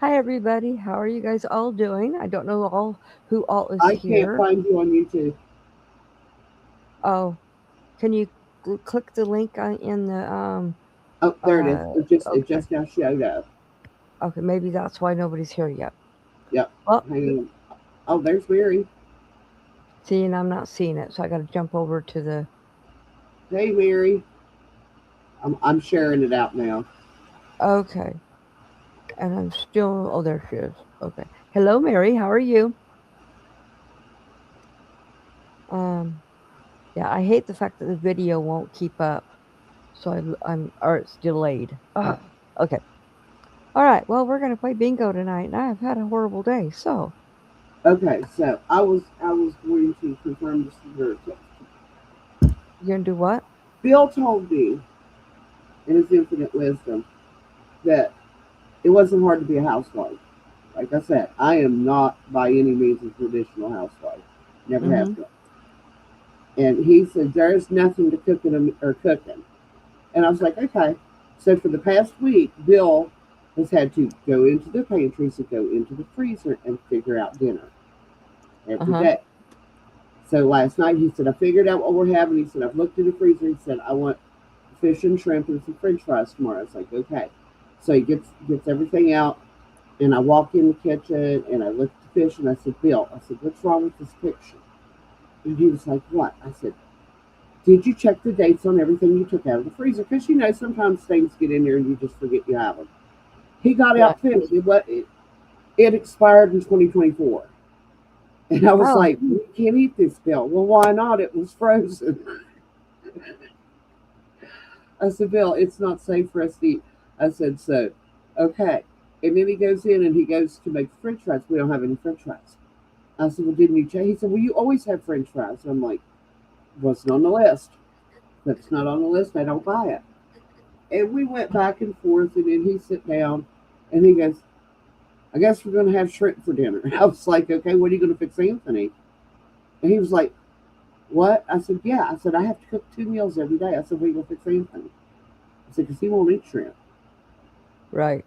Hi, everybody. How are you guys all doing? I don't know all who all is I can't here. find you on YouTube. Oh, can you click the link in the Oh, there it is. uh It okay. just now showed up. Okay, maybe that's why nobody's here yet. Yep. Well, Hang on. Oh, there's Mary. see, and I'm not seeing it, so I got to jump over to the Hey, Mary. I'm sharing it out now. okay. And I'm still oh there she is. Okay. Hello, Mary. How are you? Um yeah, I hate the fact that the video won't keep up. So I'm or it's delayed. Ugh. Okay. All right. Well, we're gonna play bingo tonight, and I have had a horrible day. So Okay, so I was going to confirm this to her. you're gonna do what? Bill told me in his infinite wisdom that it wasn't hard to be a housewife. Like I said, I am not by any means a traditional housewife. Never have Mm-hmm. been. And he said there's nothing to cooking or cooking. And I was like, okay. So for the past week, Bill has had to go into the pantries and go into the freezer and figure out dinner Uh every huh. day. So last night he said, I figured out what we're having. He said, I've looked in the freezer. He said, I want fish and shrimp and some french fries tomorrow. I was like, okay. So he gets everything out and I walk in the kitchen and I look at the fish and I said, Bill, I said, what's wrong with this picture? And he was like, what? I said, did you check the dates on everything you took out of the freezer? Because you know sometimes things get in there and you just forget you have them. He got Right. out fish. It expired in 2024. And I was Oh, like, we can't eat this, Bill. Well, why not? It was frozen. I said, Bill, it's not safe for us to eat. I said, so, okay. And then he goes in and he goes to make french fries. We don't have any french fries. I said, well, didn't you check? He said, well, you always have french fries. And I'm like, wasn't on the list. If it's not on the list, I don't buy it. And we went back and forth, and then he sat down and he goes, I guess we're going to have shrimp for dinner. I was like, okay, what are you going to fix Anthony? And he was like, what? I said, yeah. I said, I have to cook 2 meals every day. I said, what are you going to fix Anthony? I said, because he won't eat shrimp. right.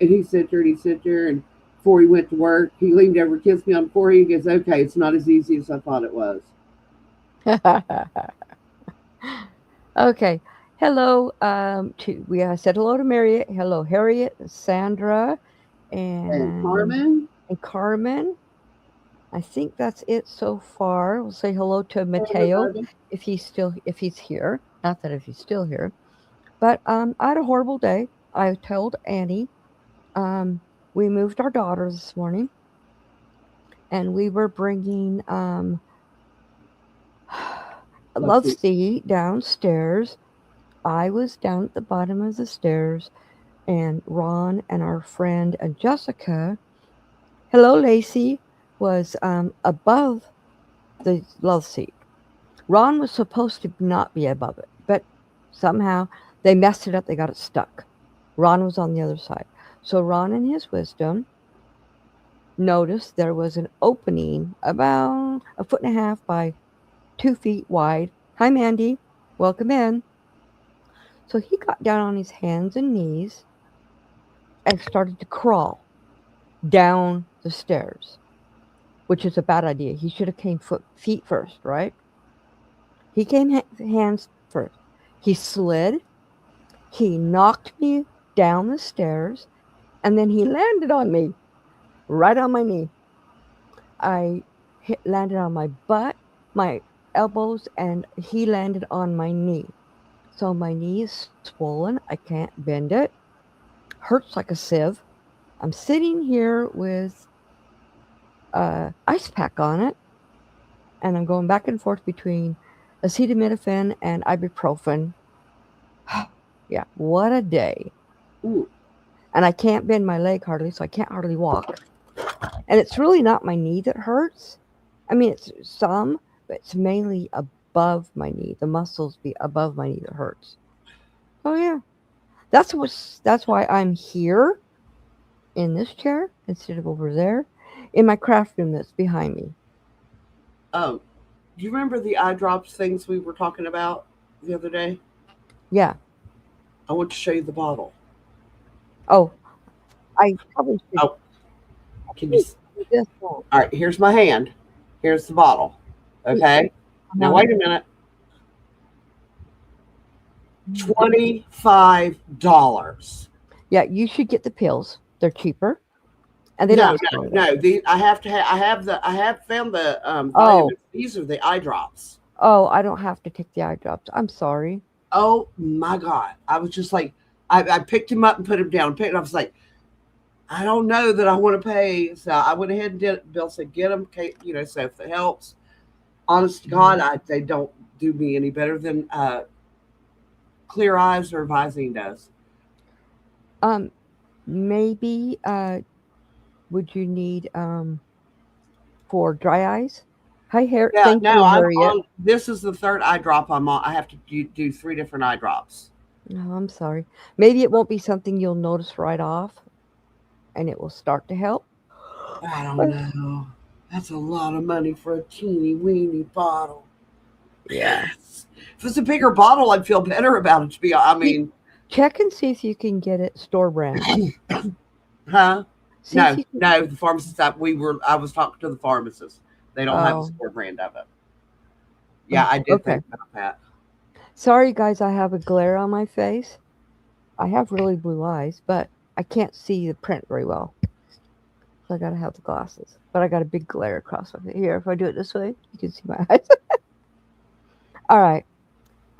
And he sat there and he sat there, and before he went to work, he leaned over, kissed me on the forehead. He goes, okay, it's not as easy as I thought it was. Okay. Hello. To we said hello to Marriott. Hello, Harriet, Sandra, And and Carmen, Carmen. I think that's it so far. We'll say hello to hey Mateo everybody. if he's here. Not that if he's still here. But I had a horrible day. I told Annie um, we moved our daughter this morning, and we were bringing Love Lexi, Sea downstairs. I was down at the bottom of the stairs, and Ron and our friend Jessica, hello Lacy, was above the love seat. Ron was supposed to not be above it, but somehow they messed it up. They got it stuck. Ron was on the other side. So Ron, in his wisdom, noticed there was an opening about a foot and a half by 2 feet wide. Hi, Mandy. Welcome in. So he got down on his hands and knees and started to crawl down the stairs, which is a bad idea. He should have came feet first, right? He came hands first. He slid. He knocked me down the stairs, and then he landed on me, right on my knee. I landed on my butt, my elbows, and he landed on my knee. So my knee is swollen. I can't bend it. Hurts like a sieve. I'm sitting here with ice pack on it, and I'm going back and forth between acetaminophen and ibuprofen. Yeah, what a day. ooh, And I can't bend my leg hardly, so I can't hardly walk. And it's really not my knee that hurts. I mean, it's some, but it's mainly above my knee. The muscles be above my knee that hurts. Oh yeah, that's why I'm here in this chair instead of over there in my craft room that's behind me. oh, do you remember the eye drops things we were talking about the other day? Yeah. I want to show you the bottle. Oh, I probably should Oh, can you? do this one. All right, here's my hand. Here's the bottle. See, Okay. Now uh-huh. wait a minute. $25. Yeah, you should get the pills. They're cheaper, and they No, don't smell good. no. I have to. I have found the Oh, vitamins. These are the eye drops. oh, I don't have to take the eye drops. I'm sorry. Oh my god! I was just like, I picked him up and put him down. I was like, I don't know that I want to pay. So I went ahead and did it. Bill said, get them. So if it helps, honest to God, Mhm. they don't do me any better than Clear Eyes or Visine does. Um, maybe would you need for dry eyes? Hi, Yeah, thank no, you, I'm Harriet. on. This is the third eye drop I'm on. I have to do three different eye drops. No, I'm sorry. Maybe it won't be something you'll notice right off, and it will start to help. I don't know. That's a lot of money for a teeny weeny bottle. Yeah. If it's a bigger bottle, I'd feel better about it. I See, mean, check and see if you can get it store brand. huh? See if No, you can. no. The pharmacist that I was talking to the pharmacist. They don't have a Oh, store brand of it. Yeah, oh, I did okay. think about that. Sorry, guys. I have a glare on my face. I have really blue eyes, but I can't see the print very well, so I gotta have the glasses. But I got a big glare across my face. Here, if I do it this way, you can see my eyes. All right.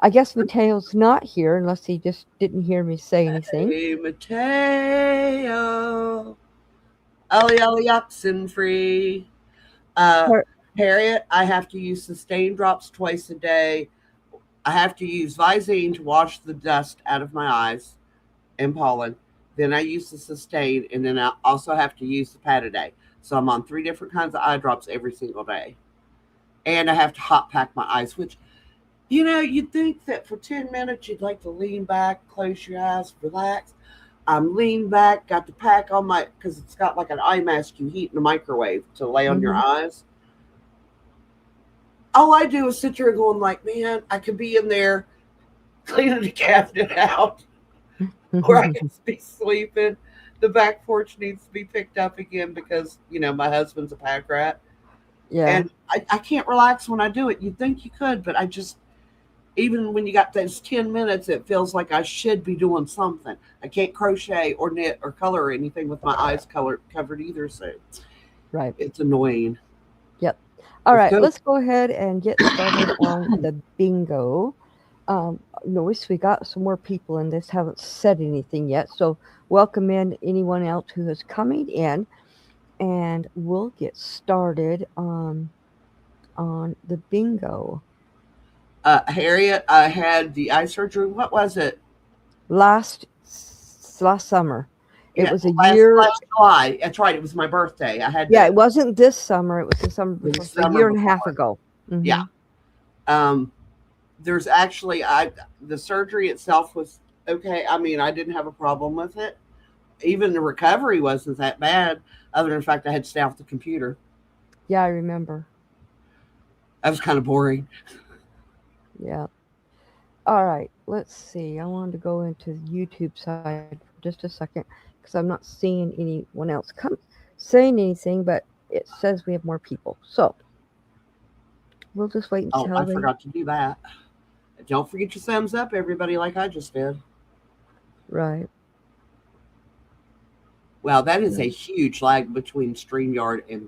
I guess Mateo's not here unless he just didn't hear me say anything. Hey, Mateo. Ollie, Ollie, oxen free. Uh, Har- Harriet, I have to use sustain drops twice a day. I have to use Visine to wash the dust out of my eyes and pollen. Then I use the sustain, and then I also have to use the pad a day. So I'm on three different kinds of eye drops every single day. And I have to hot pack my eyes, which, you'd think that for 10 minutes you'd like to lean back, close your eyes, relax. I'm lean back, got the pack on because it's got like an eye mask you heat in the microwave to lay on your mhm. eyes. All I do is sit there going like, man, I could be in there cleaning the cabinet out, or I could be sleeping. The back porch needs to be picked up again because my husband's a pack rat, Yeah, and I can't relax when I do it. You'd think you could, but I just even when you got those 10 minutes, it feels like I should be doing something. I can't crochet or knit or color or anything with my eyes covered either, so right. it's annoying. Yep. All Let's right, go. let's go ahead and get started on the bingo. Notice we got some more people in this, haven't said anything yet. So, welcome in anyone else who is coming in, and we'll get started on the bingo. Harriet, I had the eye surgery. What was it? Last last summer, it Yeah, was a last year. July. That's right. It was my birthday. I had Yeah, to it wasn't this summer. It was the summer the before, so a summer year and a half before. ago. Yeah. Hmm. Um, there's actually the surgery itself was okay. I mean, I didn't have a problem with it. Even the recovery wasn't that bad, other than the fact I had to stay off the computer. Yeah, I remember. That was kind of boring. Yeah. All right. Let's see. I wanted to go into the YouTube side for just a second because I'm not seeing anyone else come saying anything, but it says we have more people. So we'll just wait Oh, until I they. forgot to do that. Don't forget your thumbs up, everybody, like I just did. Right. Wow, that is Yeah. a huge lag between StreamYard and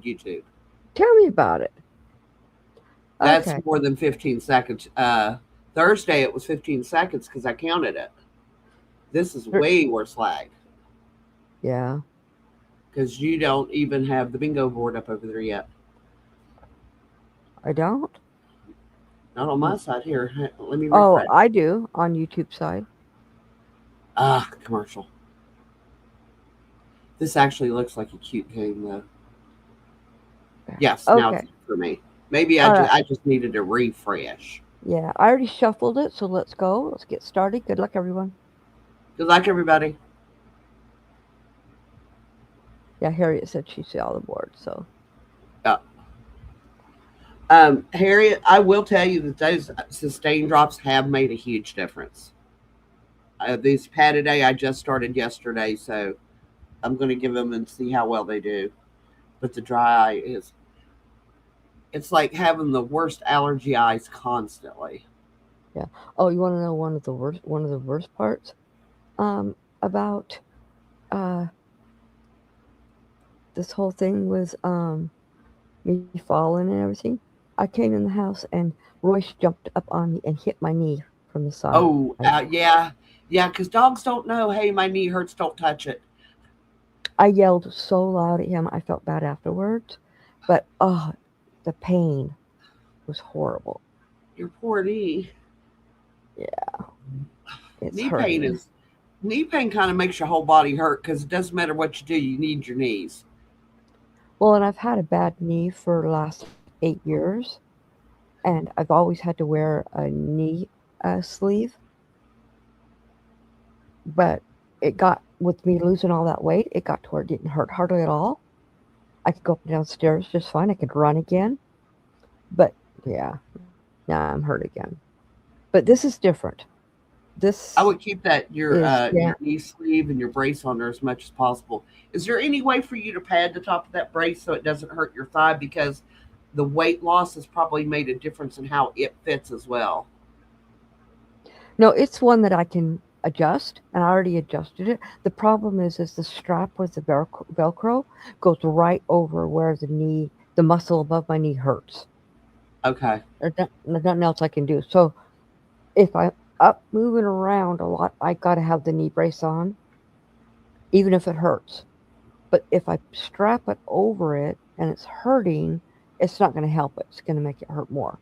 YouTube. Tell me about it. That's Okay. more than 15 seconds. Thursday it was 15 seconds because I counted it. This is Er, way worse lag Yeah. because you don't even have the bingo board up over there yet. I don't. Not on my Mm. side here. Let me Oh, refresh. I do on YouTube side. Commercial. This actually looks like a cute game though. Yes, now it's Okay. for me. Maybe All right. I just needed a refresh. Yeah. I already shuffled it, so let's go. Let's get started. Good luck, everyone. Good luck, everybody. Yeah, Harriet said she saw the board, so. Uh, Harriet, I will tell you that those sustain drops have made a huge difference. These padded A I just started yesterday, so I'm going to give them and see how well they do. But the dry eye is, it's like having the worst allergy eyes constantly. Yeah. Oh, you want to know one of the worst parts about uh this whole thing was me falling and everything. I came in the house and Royce jumped up on me and hit my knee from the side. Oh, yeah. Yeah, because dogs don't know, hey, my knee hurts, don't touch it. I yelled so loud at him, I felt bad afterwards. But oh, the pain was horrible. Your poor knee. Yeah, it's Knee pain hurting. is, knee pain kind of makes your whole body hurt because it doesn't matter what you do, you need your knees. Well, and I've had a bad knee for the last 8 years, and I've always had to wear a knee sleeve. But it got, with me losing all that weight, it got to where it didn't hurt hardly at all. I could go up and downstairs just fine. I could run again. But yeah, now I'm hurt again. But this is different. I This would keep that is, yeah. your knee sleeve and your brace on there as much as possible. Is there any way for you to pad the top of that brace so it doesn't hurt your thigh? Because the weight loss has probably made a difference in how it fits as well. No, it's one that I can adjust, and I already adjusted it. The problem is the strap with the Velcro goes right over where the knee, the muscle above my knee hurts. Okay. There's nothing else I can do. So if I'm up moving around a lot, I gotta have the knee brace on, even if it hurts. But if I strap it over it and it's hurting, it's not gonna help it. It's gonna make it hurt more.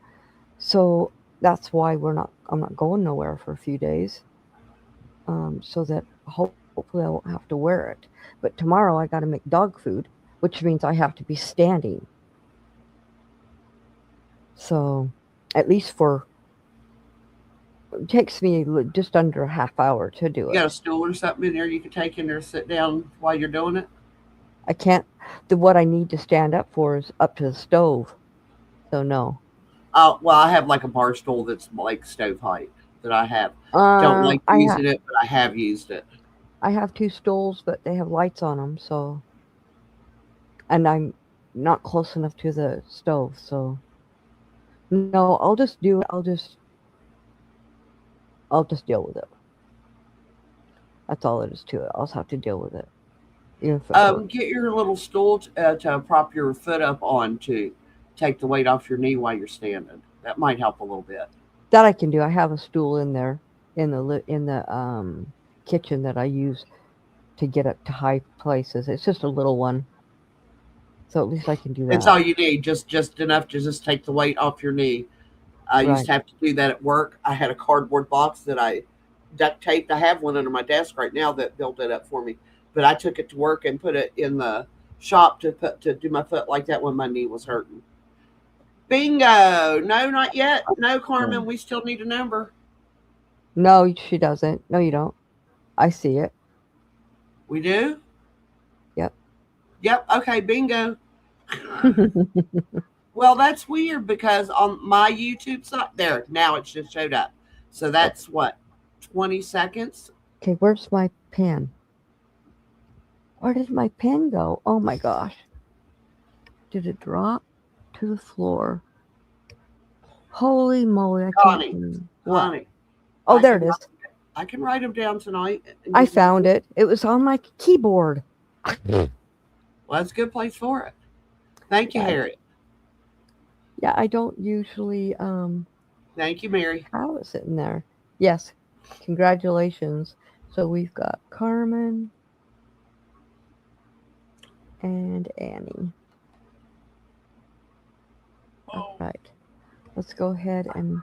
So that's why I'm not going nowhere for a few days. So that hopefully I won't have to wear it. But tomorrow I got to make dog food, which means I have to be standing. So at least for, it takes me just under a half hour to do You got it. a stool or something in there you can take in there, sit down while you're doing it? I can't. What I need to stand up for is up to the stove. So no. Well, I have like a bar stool that's like stove height that I have. Don't like I have using it, but I have used it. I have two stools, but they have lights on them. So, and I'm not close enough to the stove. So no, I'll just do it. I'll just deal with it. That's all it is to it. I'll just have to deal with it, even if it hurts. Get your little stool to prop your foot up on to take the weight off your knee while you're standing. That might help a little bit. That I can do. I have a stool in there in the kitchen that I use to get up to high places. It's just a little one, so at least I can do It's that. all you need, just enough to just take the weight off your knee. I used Right. to have to do that at work. I had a cardboard box that I duct taped. I have one under my desk right now that built it up for me. But I took it to work and put it in the shop to do my foot like that when my knee was hurting. Bingo! No, not yet. No, Yeah. Carmen. We still need a number. No, she doesn't. No, you don't. I see it. We do. Yep. Yep. Okay. Bingo. Well, that's weird because on my YouTube site, there now it just showed up. So Oh, that's what, 20 seconds. okay, where's my pen? Where did my pen go? Oh my gosh. Did it drop to the floor? Holy moly, I can't Connie, believe what? Connie, Oh, I there can it is. I can write them down tonight and I give you. found it. It was on my keyboard. Well, that's a good place for it. Thank you, Yeah, Harriet. yeah, I don't usually Thank you, Mary. have it sitting there. Yes, congratulations. So we've got Carmen and Annie. All right, let's go ahead and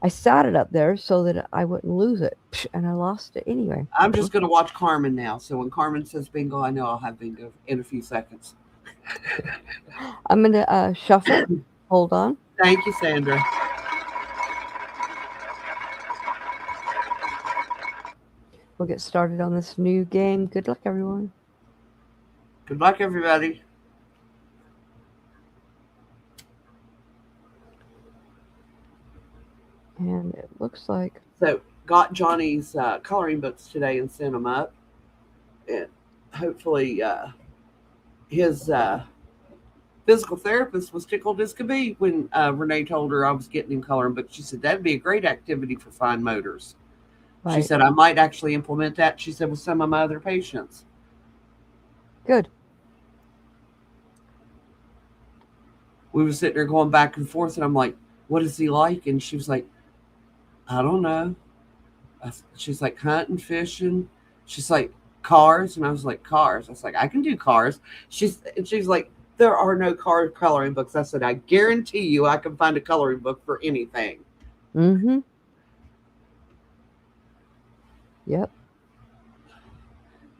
I sat it up there so that I wouldn't lose it, and I lost it anyway. I'm just going to watch Carmen now. So when Carmen says bingo, I know I'll have bingo in a few seconds. I'm gonna shuffle. Hold on. Thank you, Sandra. We'll get started on this new game. Good luck, everyone. Good luck, everybody. And it looks like So got Johnny's coloring books today and sent them up. And hopefully his physical therapist was tickled as could be when Renee told her I was getting him coloring books. She said, that'd be a great activity for fine motors. She Right. said, I might actually implement that. She said, with some of my other patients. Good. We were sitting there going back and forth, and I'm like, what is he like? And she was like, I don't know. She's like, hunting, fishing. She's like, cars. And I was like, cars. I was like, I can do cars. She's like, there are no car coloring books. I said, I guarantee you I can find a coloring book for anything. Mm-hmm. Yep.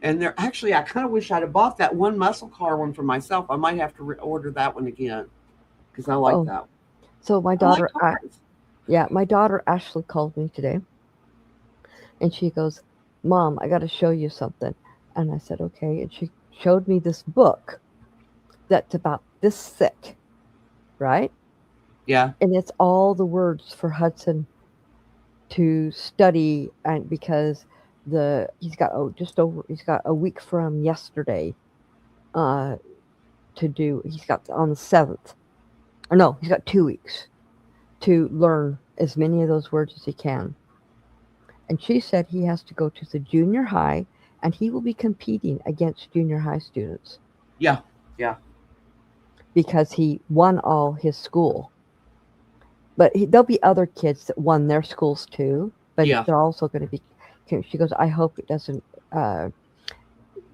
And they're actually, I kind of wish I'd have bought that one muscle car one for myself. I might have to order that one again because I like Oh, that. so my I like daughter, cars. yeah, my daughter Ashley called me today, and she goes, "Mom, I got to show you something." And I said, "Okay." And she showed me this book that's about this thick, right? Yeah. And it's all the words for Hudson to study, and because he's got he's got a week from yesterday uh to do. He's got on the 7th, or no, he's got 2 weeks to learn as many of those words as he can. And she said he has to go to the junior high, and he will be competing against junior high students Yeah. Yeah. because he won all his school. But there'll be other kids that won their schools too, but Yeah. they're also going to be. She goes, I hope it doesn't.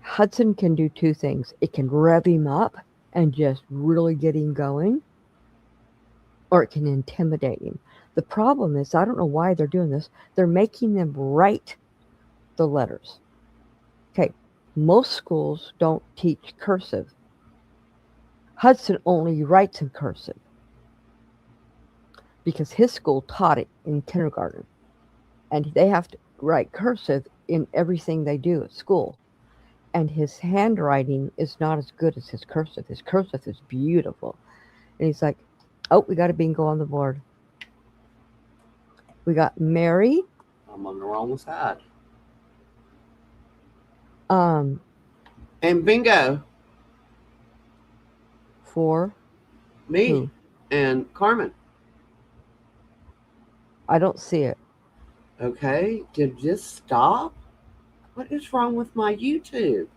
Hudson can do two things. It can rev him up and just really get him going, or it can intimidate him. The problem is, I don't know why they're doing this. They're making them write the letters. Okay, most schools don't teach cursive. Hudson only writes in cursive because his school taught it in kindergarten, and they have to write cursive in everything they do at school. And his handwriting is not as good as his cursive. His cursive is beautiful. And he's like, oh, we got a bingo on the board. We got Mary, I'm on the wrong side. um, And bingo, for me who? and Carmen. I don't see it. Okay. Did this stop? What is wrong with my YouTube?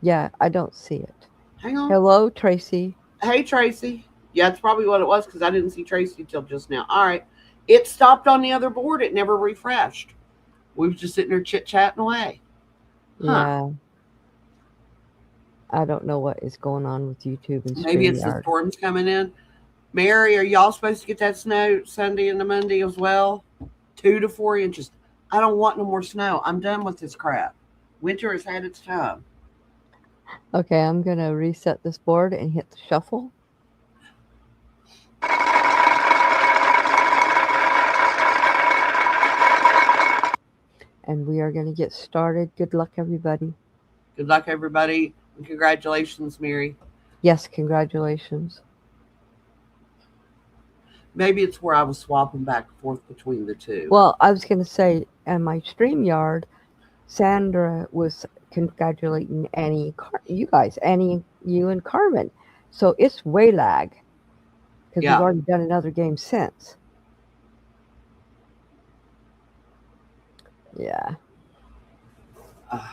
Yeah, I don't see it. Hang on. Hello, Traci. Hey, Traci. Yeah, that's probably what it was because I didn't see Traci till just now. All right. It stopped on the other board. It never refreshed. We was just sitting there chit chatting away. Huh. Yeah, I don't know what is going on with YouTube and Maybe it's the StreamYard. storms coming in. Mary, are y'all supposed to get that snow Sunday and the Monday as well? 2 to 4 inches. I don't want no more snow. I'm done with this crap. Winter has had its time. Okay, I'm gonna reset this board and hit the shuffle. And we are gonna get started. Good luck, everybody. Good luck, everybody, and congratulations, Mary. Yes, congratulations. Maybe it's where I was swapping back and forth between the two. Well, I was gonna say, in my StreamYard, Sandra was congratulating you guys, Annie, you and Carmen. So it's way lag because we've Yeah. already done another game since. Yeah. Uh,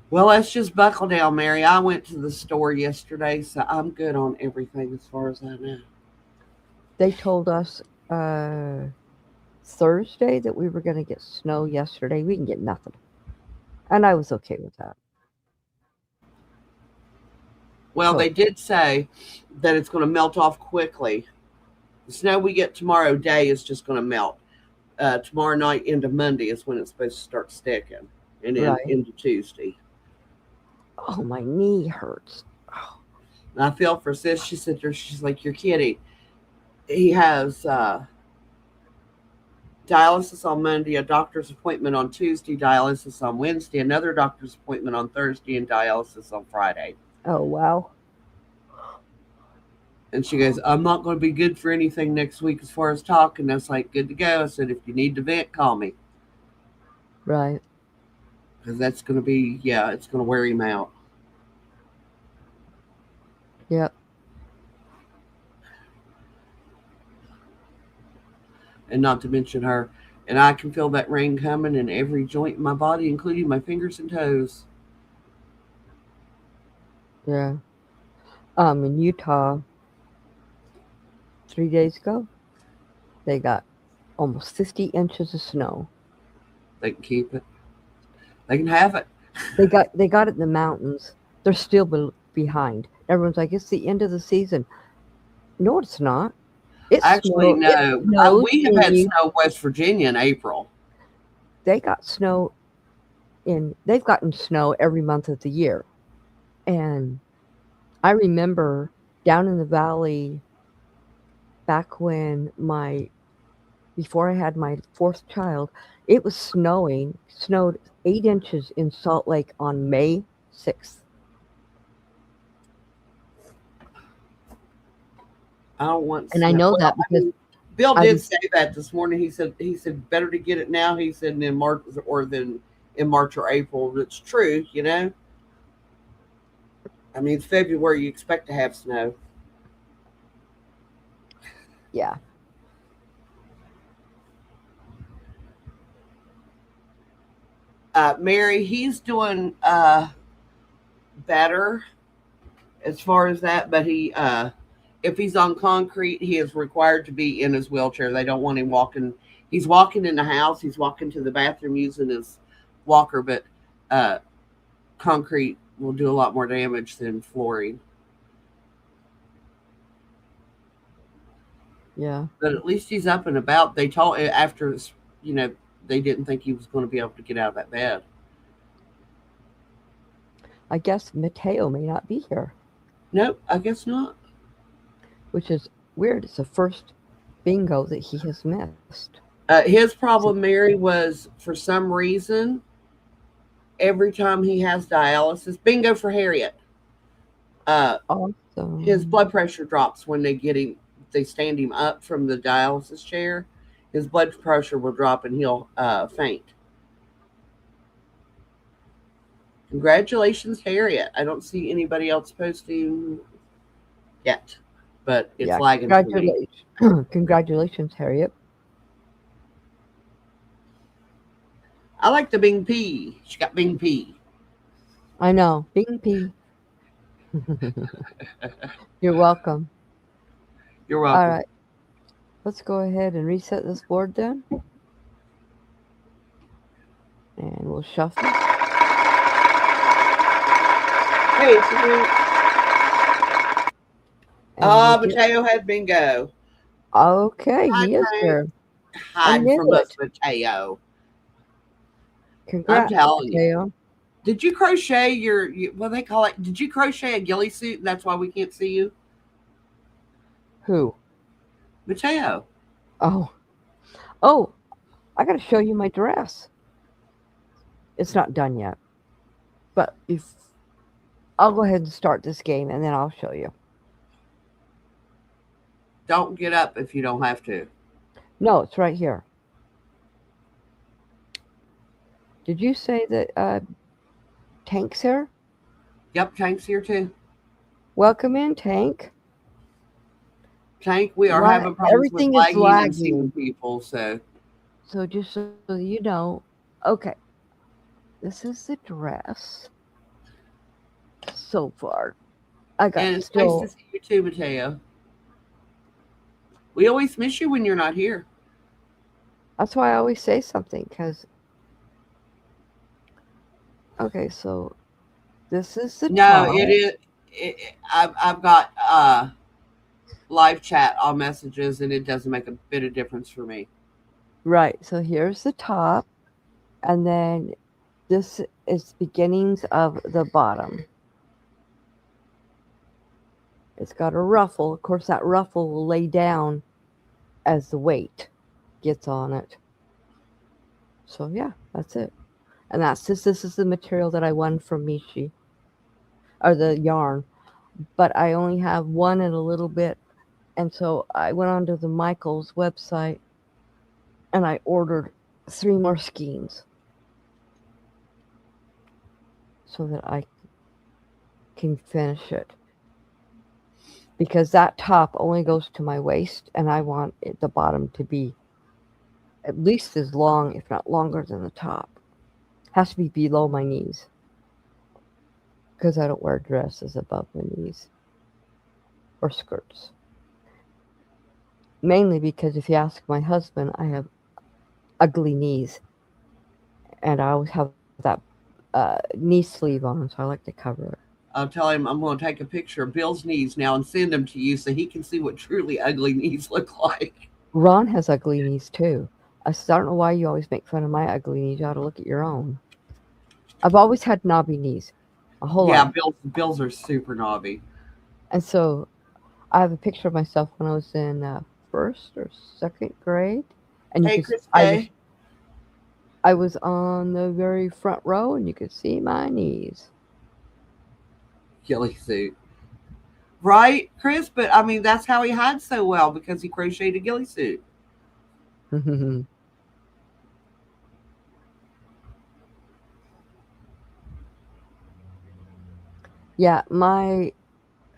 well, let's just buckle down, Mary. I went to the store yesterday, so I'm good on everything as far as I know. They told us Thursday that we were going to get snow yesterday. We can get nothing. And I was okay with that. Well, So, they did say that it's going to melt off quickly. The snow we get tomorrow day is just going to melt. Tomorrow night into Monday is when it's supposed to start sticking, and then right. into Tuesday. Oh, my knee hurts. Oh, And I feel for sis. She said there, she's like, you're kidding. He has dialysis on Monday, a doctor's appointment on Tuesday, dialysis on Wednesday, another doctor's appointment on Thursday, and dialysis on Friday. oh wow. And she goes, I'm not going to be good for anything next week as far as talking. I was like, good to go. I said, if you need to vent, call me. Right. because that's going to be, yeah, it's going to wear him out. Yep. And not to mention her. And I can feel that rain coming in every joint in my body, including my fingers and toes. Yeah. In Utah, 3 days ago, they got almost 50 inches of snow. They can keep it. They can have it. They got it in the mountains. They're still behind. Everyone's like, it's the end of the season. No, it's not. Actually, It no. snows We have had in snow in West Virginia in April. they got snow they've gotten snow every month of the year. And I remember down in the valley back when my before I had my fourth child, it was snowed 8 inches in Salt Lake on May 6th. I don't want And I snow. know Well, that I because mean, Bill I did was say that this morning. He said better to get it now. He said in March or than in March or April. It's true, you know. I mean, it's February. You expect to have snow. yeah. Mary, he's doing better as far as that, but if he's on concrete, he is required to be in his wheelchair. They don't want him walking. He's walking in the house. He's walking to the bathroom using his walker, but uh, concrete will do a lot more damage than flooring. Yeah. But at least he's up and about. They told after you know they didn't think he was going to be able to get out of that bed. I guess Mateo may not be here, Nope, I guess not. which is weird. It's the first bingo that he has missed. His So problem, Mary, was for some reason every time he has dialysis, bingo for Harriet. Uh, his awesome. blood pressure drops when they stand him up from the dialysis chair. His blood pressure will drop and he'll faint. Congratulations, Harriet. I don't see anybody else posting yet, but it's Yeah. lagging for me. Congratulations, Harriet. I like the Bing P. She got Bing P. I know. Bing P. You're welcome. You're All welcome. right. Let's go ahead and reset this board then. And we'll shuffle. Hey, Samantha. And we'll get. Mateo had bingo. Okay, Hi, he is Tank. here. I Hide knew from us, it. Mateo. I'm Congrats, telling you. Mateo. Did you crochet what they call it? Did you crochet a ghillie suit and that's why we can't see you? Who? Mateo. Oh. Oh, I got to show you my dress. It's not done yet. But I'll go ahead and start this game and then I'll show you. Don't get up if you don't have to. No, it's right here. Did you say that Tank's here? Yep, Tank's here too. Welcome in, Tank. Tank, we are having problems with Everything is lagging and lagging. seeing people, so So just so you know, okay, this is the dress so far. I got and it's nice to still. see you too, Mateo. We always miss you when you're not here. That's why I always say something because. Okay, so this is the No, top. it is. I've got live chat on messages, and it doesn't make a bit of difference for me. Right. So here's the top, and then this is beginnings of the bottom. It's got a ruffle. Of course, that ruffle will lay down as the weight gets on it. So yeah, that's it. And this is the material that I won from Mishi, or the yarn. But I only have one and a little bit, and so I went onto the Michaels website and I ordered 3 more skeins. so that I can finish it. Because that top only goes to my waist, and I want the bottom to be at least as long, if not longer, than the top. Has to be below my knees because I don't wear dresses above my knees or skirts. Mainly because if you ask my husband, I have ugly knees, and I always have that knee sleeve on, so I like to cover it. I'll tell him I'm going to take a picture of Bill's knees now and send them to you so he can see what truly ugly knees look like. Ron has ugly knees too. I said, I don't know why you always make fun of my ugly knees. You ought to look at your own. I've always had knobby knees, my whole Yeah, life. Bill's are super knobby. And so I have a picture of myself when I was in first or second grade, and you Hey, could Chris I was K. I was on the very front row, and you could see my knees. Ghillie suit. Right, Chris? But I mean, that's how he hides so well because he crocheted a ghillie suit. Yeah, my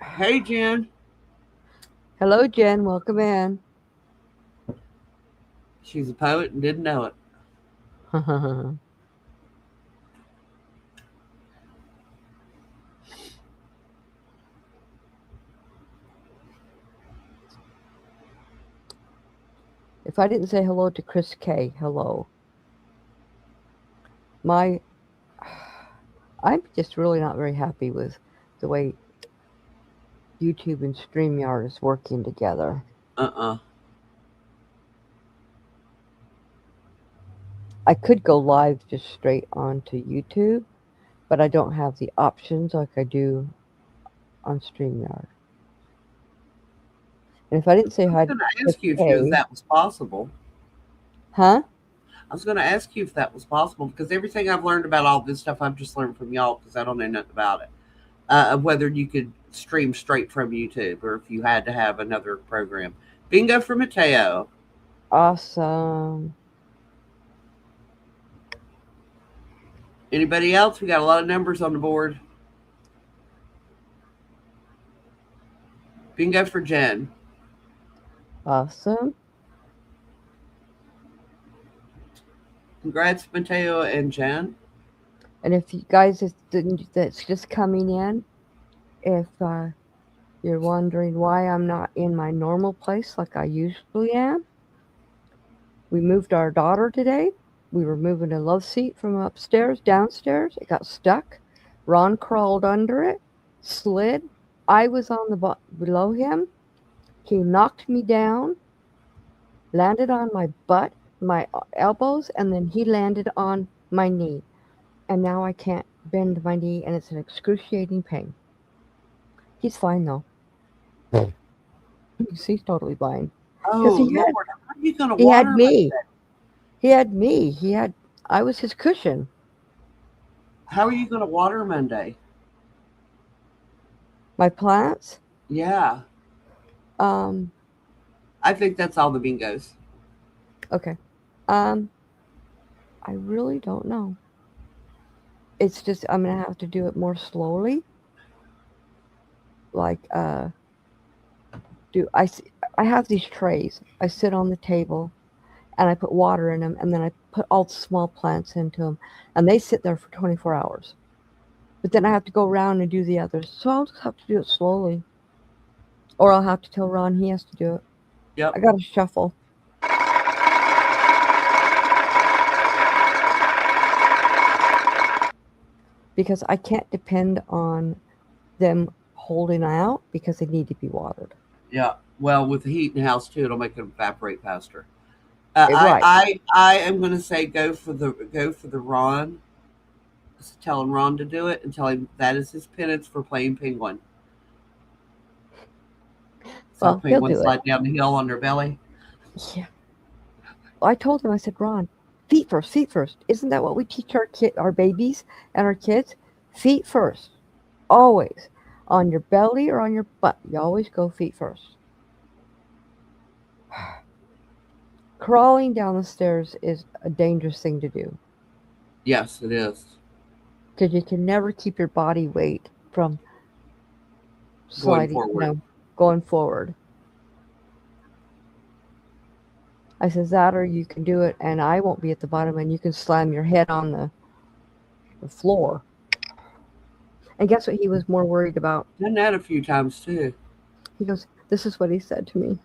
Hey, Jen. hello, Jen. Welcome in. She's a poet and didn't know it. If I didn't say hello to Chris K, hello. My I'm just really not very happy with the way YouTube and StreamYard is working together. Uh-uh. I could go live just straight onto YouTube, but I don't have the options like I do on StreamYard. And if I didn't say I was hi to going to Chris ask you if K, that was possible. huh? I was going to ask you if that was possible because everything I've learned about all this stuff, I've just learned from y'all because I don't know nothing about it. Whether you could stream straight from YouTube or if you had to have another program. Bingo for Mateo. Awesome. Anybody else? We got a lot of numbers on the board. Bingo for Jen. Awesome. Congrats, Mateo and Jen. And if you guys that's just coming in, if you're wondering why I'm not in my normal place like I usually am, we moved our daughter today. We were moving a love seat from upstairs downstairs. It got stuck. Ron crawled under it, slid. I was on below him. He knocked me down, landed on my butt, my elbows, and then he landed on my knee. And now I can't bend my knee, and it's an excruciating pain. He's fine though. He's totally fine because Oh, Lord. How are you going to he had water me. He had me. I was his cushion. How are you going to water Monday? My plants. Yeah. Um. I think that's all the bingos. Okay. Um. I really don't know. It's just I'm gonna have to do it more slowly. Like do I have these trays. I sit on the table and I put water in them, and then I put all the small plants into them, and they sit there for 24 hours. But then I have to go around and do the others, so I'll just have to do it slowly, or I'll have to tell Ron he has to do it. Yep. I gotta shuffle because I can't depend on them holding out because they need to be watered. Yeah. Well, with the heat in the house too, it'll make it evaporate faster. Right. I am going to say go for the Ron. Telling Ron to do it and tell him that is his penance for playing penguin. So Well, he'll penguins do it. slide down the hill on their belly. Yeah. Well, I told him. I said, Ron, feet first. Feet first. Isn't that what we teach our babies and our kids? Feet first. Always. On your belly or on your butt. You always go feet first. Crawling down the stairs is a dangerous thing to do. Yes, it is. because you can never keep your body weight from Going sliding, forward. going forward. I says that, or you can do it, and I won't be at the bottom, and you can slam your head on the floor. And guess what? He was more worried about. Done that a few times too. He goes, "This is what he said to me.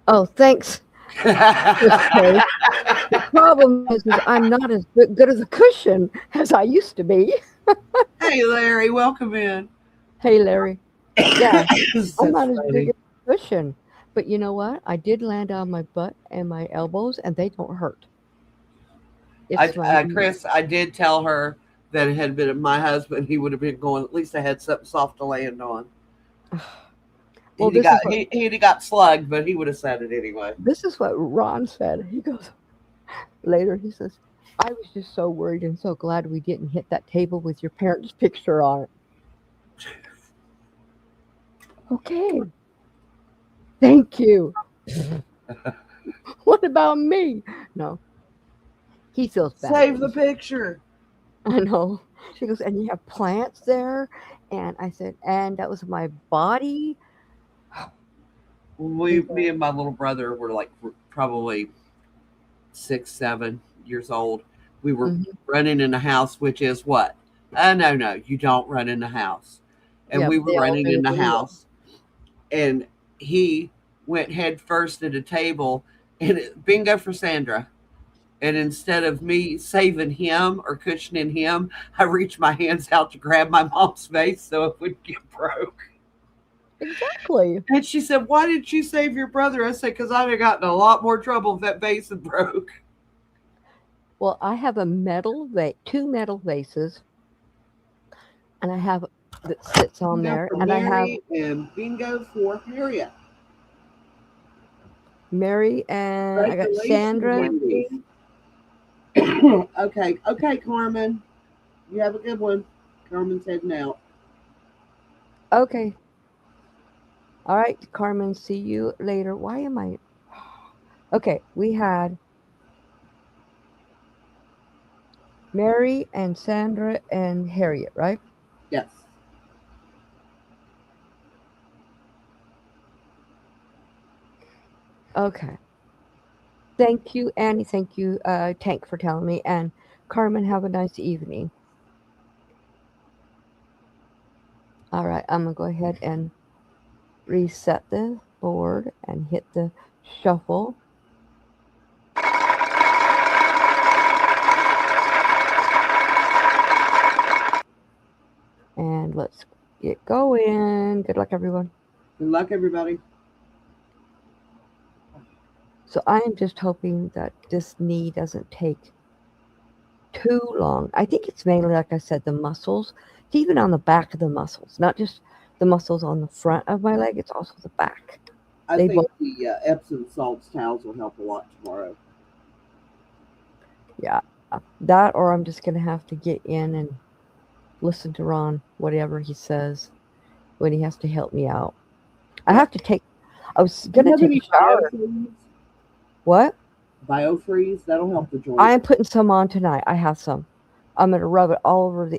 Oh, thanks. Okay. The problem is I'm not as good as a cushion as I used to be." Hey, Larry, welcome in. Hey, Larry. Yeah, I'm That's not as big funny. as a cushion. But you know what? I did land on my butt and my elbows, and they don't hurt. It's my Chris, I did tell her that it had been my husband. He would have been going. At least I had something soft to land on. well. This is what He'd have got slugged, but he would have said it anyway. Ron said. He goes later. He says, "I was just so worried and so glad we didn't hit that table with your parents' picture on it." Okay, thank you. What about me? No, he feels bad. Save the picture. I know. She goes, "And you have plants there?" And I said, "And that was my body." Me and my little brother were like probably 6, 7 years old. We were Hmm. running in the house, which is what? No, you don't run in the house. And Yeah, we but were they all running knew in the who he was. house, and he went head first at a table, and bingo for Sandra. And instead of me saving him or cushioning him, I reached my hands out to grab my mom's face so it wouldn't get broke. Exactly. And she said, "Why did you save your brother?" I said, "Because I'd have gotten a lot more trouble if that vase had broke." Well, I have a two metal vases, and I have that sits on Bingo there, for and I have Mary and bingo for Harriet. Mary, and I Right, got the Lacy Sandra. Wendy. Okay, Carmen. You have a good one. Carmen's heading out. Okay, all right, Carmen. See you later. Why am I? Okay, we had Mary and Sandra and Harriet, right? Yes. Okay. Thank you, Annie. Thank you, Tank, for telling me. And Carmen, have a nice evening. All right, I'm gonna go ahead and reset the board and hit the shuffle. And let's get going. Good luck, everyone. Good luck, everybody. So I am just hoping that this knee doesn't take too long. I think it's mainly, like I said, the muscles. It's even on the back of the muscles, not just the muscles on the front of my leg. It's also the back. I They think both, the Epsom salts towels will help a lot tomorrow. yeah, that or I'm just gonna have to get in and listen to Ron, whatever he says when he has to help me out. I Yeah. have to take. I was Do you gonna have take a any shower. biofreeze? What? Biofreeze? That'll help the I joints. am putting some on tonight. I have some. I'm gonna rub it all over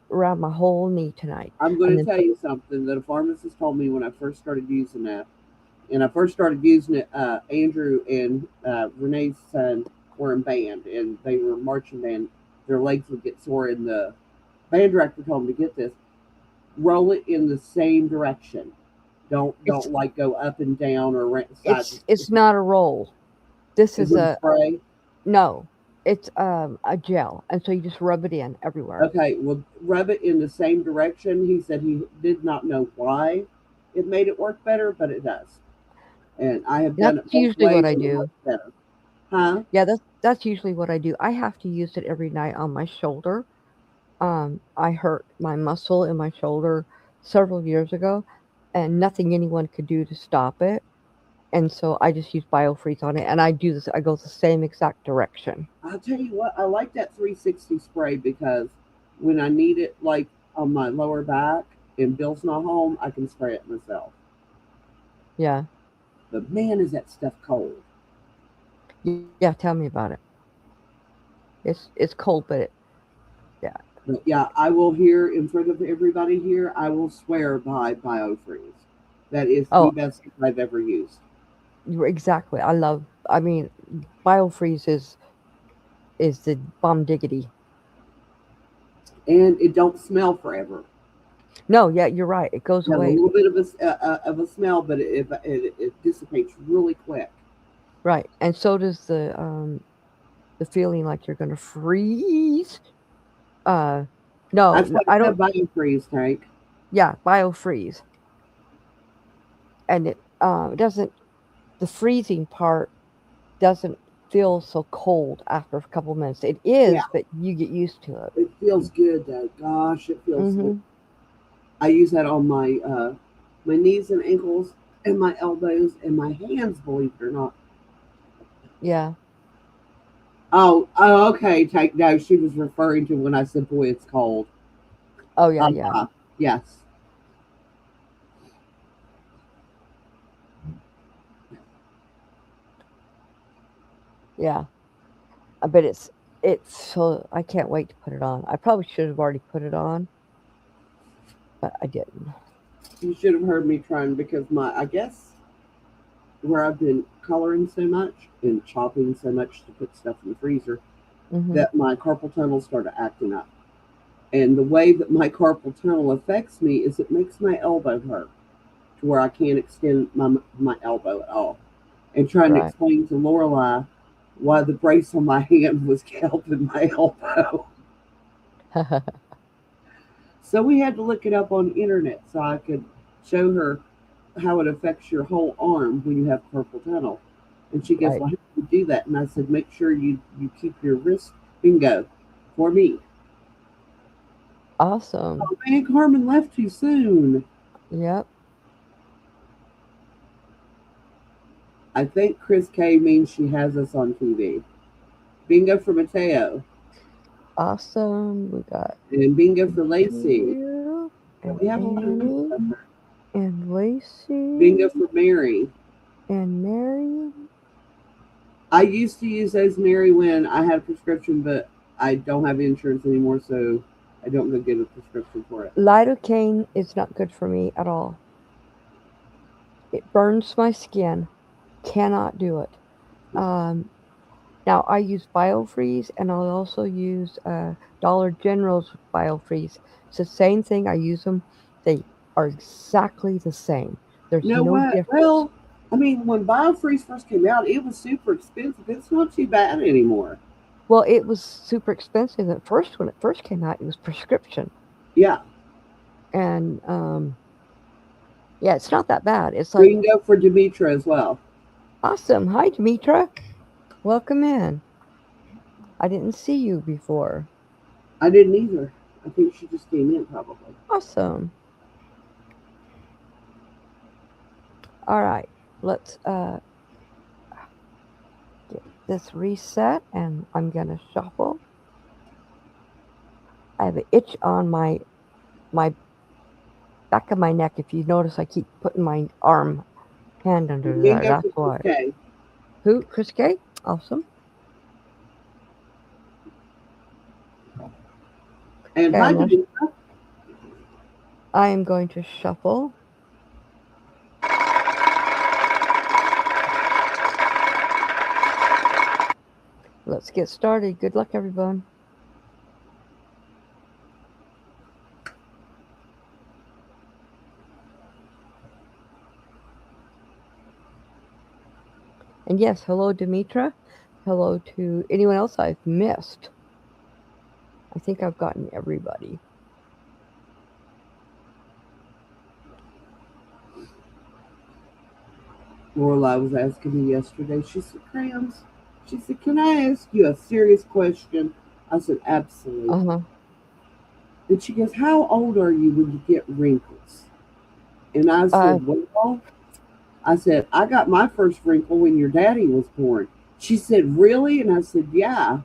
around my whole knee tonight, I'm going and to then tell you something that a pharmacist told me when I first started using that. And I first started using it, Andrew and Renee's son were in band, and they were marching band. Their legs would get sore, and the band director told them to get this. Roll it in the same direction. it's Don't like go up and down or side. it's not a roll. This Is is it a a spray? no. It's a gel, and so you just rub it in everywhere. Okay, well, rub it in the same direction. He said he did not know why it made it work better, but it does. And I have done That's it both usually what ways, I and it do. works better. Huh? Yeah, that's usually what I do. I have to use it every night on my shoulder. I hurt my muscle in my shoulder several years ago, and nothing anyone could do to stop it. And so I just use biofreeze on it, and I do this. I go the same exact direction. I'll tell you what, I like that 360 spray because when I need it, like on my lower back and Bill's not home, I can spray it myself. Yeah, But man, is that stuff cold. yeah. Tell me about it. It's cold, but yeah. But yeah, I will here in front of everybody here. I will swear by BioFreeze. That is the Oh, best I've ever used, exactly. I love. I mean, biofreeze is the bomb diggity. and it don't smell forever. No, yeah, you're right. It goes It has a away. little bit of a smell, but it dissipates really quick. Right, and so does the feeling like you're gonna freeze. Uh, no, That's why I I have don't. BioFreeze tank. Yeah, biofreeze, and it doesn't. The freezing part doesn't feel so cold after a couple minutes. It Yeah, is, but you get used to it. it feels good though. Gosh, it feels good. Mm-hmm. I use that on my knees and ankles and my elbows and my hands. Believe it or not. Yeah. Oh, okay. Take no. She was referring to when I said, "Boy, it's cold." Oh yeah, yeah, Uh-huh. Yes. yeah. But it's so I can't wait to put it on. I probably should have already put it on, but I didn't. You should have heard me trying because I guess where I've been coloring so much and chopping so much to put stuff in the freezer Mm-hmm. that my carpal tunnel started acting up. And the way that my carpal tunnel affects me is it makes my elbow hurt to where I can't extend my elbow at all. And trying to Right. explain to Lorelai why the brace on my hand was helping my elbow. So we had to look it up on the internet so I could show her how it affects your whole arm when you have carpal tunnel. And she goes, Right. "Well, how do you do that?" And I said, "Make sure you keep your wrist bingo for me." Awesome. Oh man, Carmen left too soon. Yep. I think Chris K means she has us on TV. Bingo for Mateo. Awesome. We got And bingo for Lacy. Matthew and We have a lot of new Annie stuff. and Bingo Lacy for Mary. and Mary. I used to use those Mary when I had a prescription, but I don't have insurance anymore, so I don't go get a prescription for it. Lidocaine is not good for me at all. It burns my skin. Cannot do it. Um, Now I use BioFreeze and I'll also use Dollar General's BioFreeze. It's the same thing. I use them. They are exactly the same. There's You know no what? difference. Well, I mean, when BioFreeze first came out, it was super expensive. It's not too bad anymore. Well, it was super expensive at first when it first came out. It was prescription, Yeah. and yeah, it's not that bad. It's like Bingo for Demetra as well. awesome. Hi, Demetra. Welcome in. I didn't see you before. I didn't either. I think she just came in probably. Awesome. All right, let's get this reset, and I'm gonna shuffle. I have an itch on my back of my neck. If you notice, I keep putting my hand under there. Bingo That's for Chris why. K. Who? Chris K. Awesome. And Okay, hi, Demetra. I am going to shuffle. Let's get started. Good luck, everyone. And yes, hello, Demetra. Hello to anyone else I've missed. I think I've gotten everybody. Lorelai was asking me yesterday. She said, "Crayons." She said, "Can I ask you a serious question?" I said, Uh "Absolutely." huh. And she goes, "How old are you when you get wrinkles?" And I Uh, said, "Well," I said, "I got my first wrinkle when your daddy was born." She said, "Really?" And I said, "Yeah."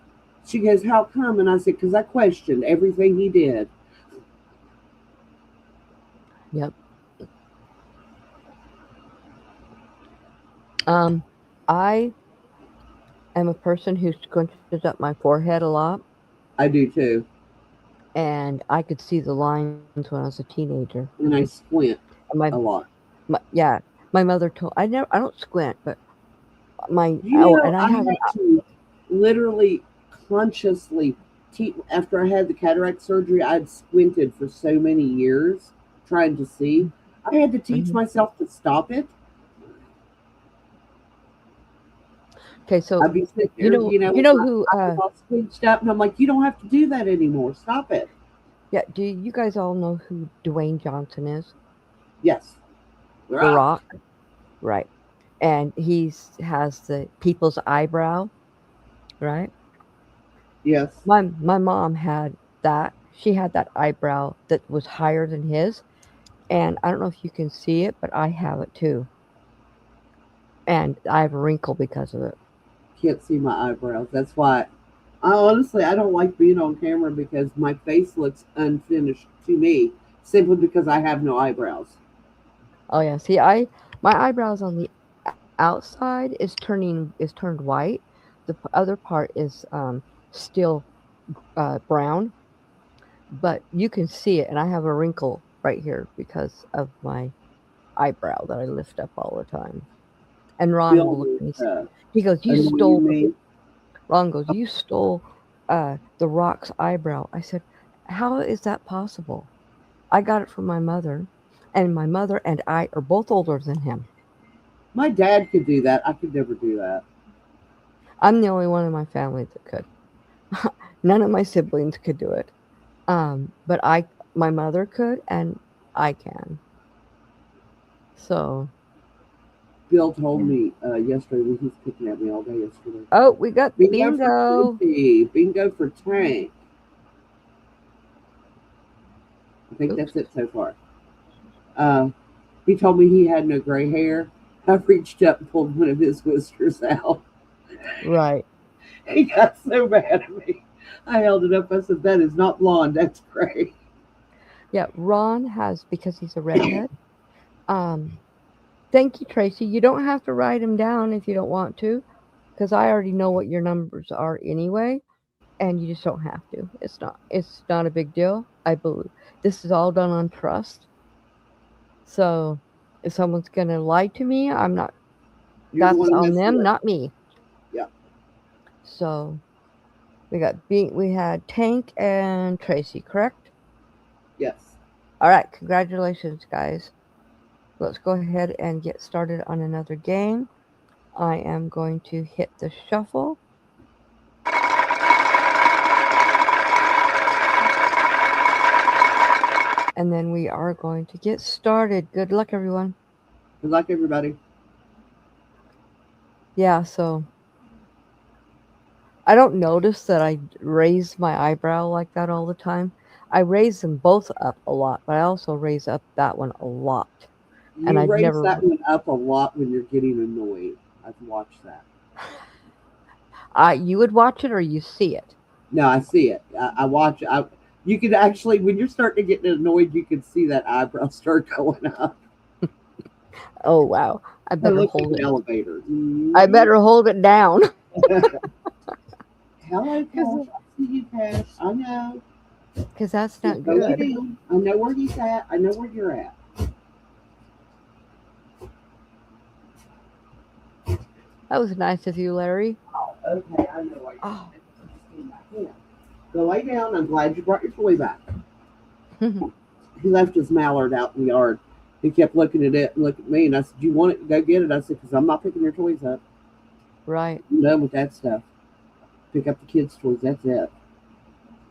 She goes, "How come?" And I said, "Because I questioned everything he did." yep. Um, I am a person who scrunches up my forehead a lot. I do too. and I could see the lines when I was a teenager. and I squint And a lot. yeah, my mother told I don't squint, but my You know, and I I have an had to literally consciously after I had the cataract surgery, I'd squinted for so many years trying to see. I had to teach mhm. myself to stop it. Okay, so I'd be sitting there, you with know my who eyes all squinched up, and I'm like, you don't have to do that anymore. Stop it. yeah, do you guys all know who Dwayne Johnson is? Yes. The Rock. Rock, right? And has the people's eyebrow, right? Yes. My mom had that. She had that eyebrow that was higher than his, and I don't know if you can see it, but I have it too, and I have a wrinkle because of it. Can't see my eyebrows. That's why I don't like being on camera because my face looks unfinished to me simply because I have no eyebrows. Oh yeah, see, I my eyebrows on the outside is turned white. The other part is still brown, but you can see it, and I have a wrinkle right here because of my eyebrow that I lift up all the time. And Ron Bill will look was at me. He goes, "You annoying stole." me. Ron goes, "You stole the Rock's eyebrow." I said, "How is that possible? I got it from my mother, and my mother and I are both older than him. My dad could do that. I could never do that. I'm the only one in my family that could. None of my siblings could do it. But my mother could, and I can. So, Bill told yeah. me yesterday when he was picking at me all day yesterday. Oh, we got Bingo for bingo. Traci. Bingo for Tank. I think Oops. that's it so far. Uh, he told me he had no gray hair. I reached up and pulled one of his whiskers out. Right. He got so mad at me. I held it up. I said, "That is not blonde. That's gray." Yeah, Ron has because he's a redhead. Um, Thank you, Traci. You don't have to write them down if you don't want to, because I already know what your numbers are anyway, and you just don't have to. It's not a big deal. I believe this is all done on trust. So if someone's gonna lie to me, I'm not. You're the That's one who on messed it them, up. not me. Yeah. So we had Tank and Traci, correct? Yes. All right, congratulations, guys. Let's go ahead and get started on another game. I am going to hit the shuffle, and then we are going to get started. Good luck, everyone. Good luck, everybody. Yeah, so I don't notice that I raise my eyebrow like that all the time. I raise them both up a lot, but I also raise up that one a lot. And You I'd raise never, that one up a lot when you're getting annoyed. I've watched that. you would watch it or you see it. No, I see it. I watch it. You can actually, when you're starting to get annoyed, you can see that eyebrow start going up. Oh wow, I I better look like hold an it. elevator. I better hold it down, Hello, because Cash. I see you, Cash. I know. that's not Go lay good. down. I know where he's at. I know where you're at. That was nice of you, Larry. Okay, I know why Oh, you're back in. Go lay down. I'm glad you brought your toy back. He left his mallard out in the yard. He kept looking at it and looking at me, and I said, "You want it? Go get it." I said, "Because I'm not picking your toys up. right, I'm done with that stuff. Pick up the kids' toys. That's it."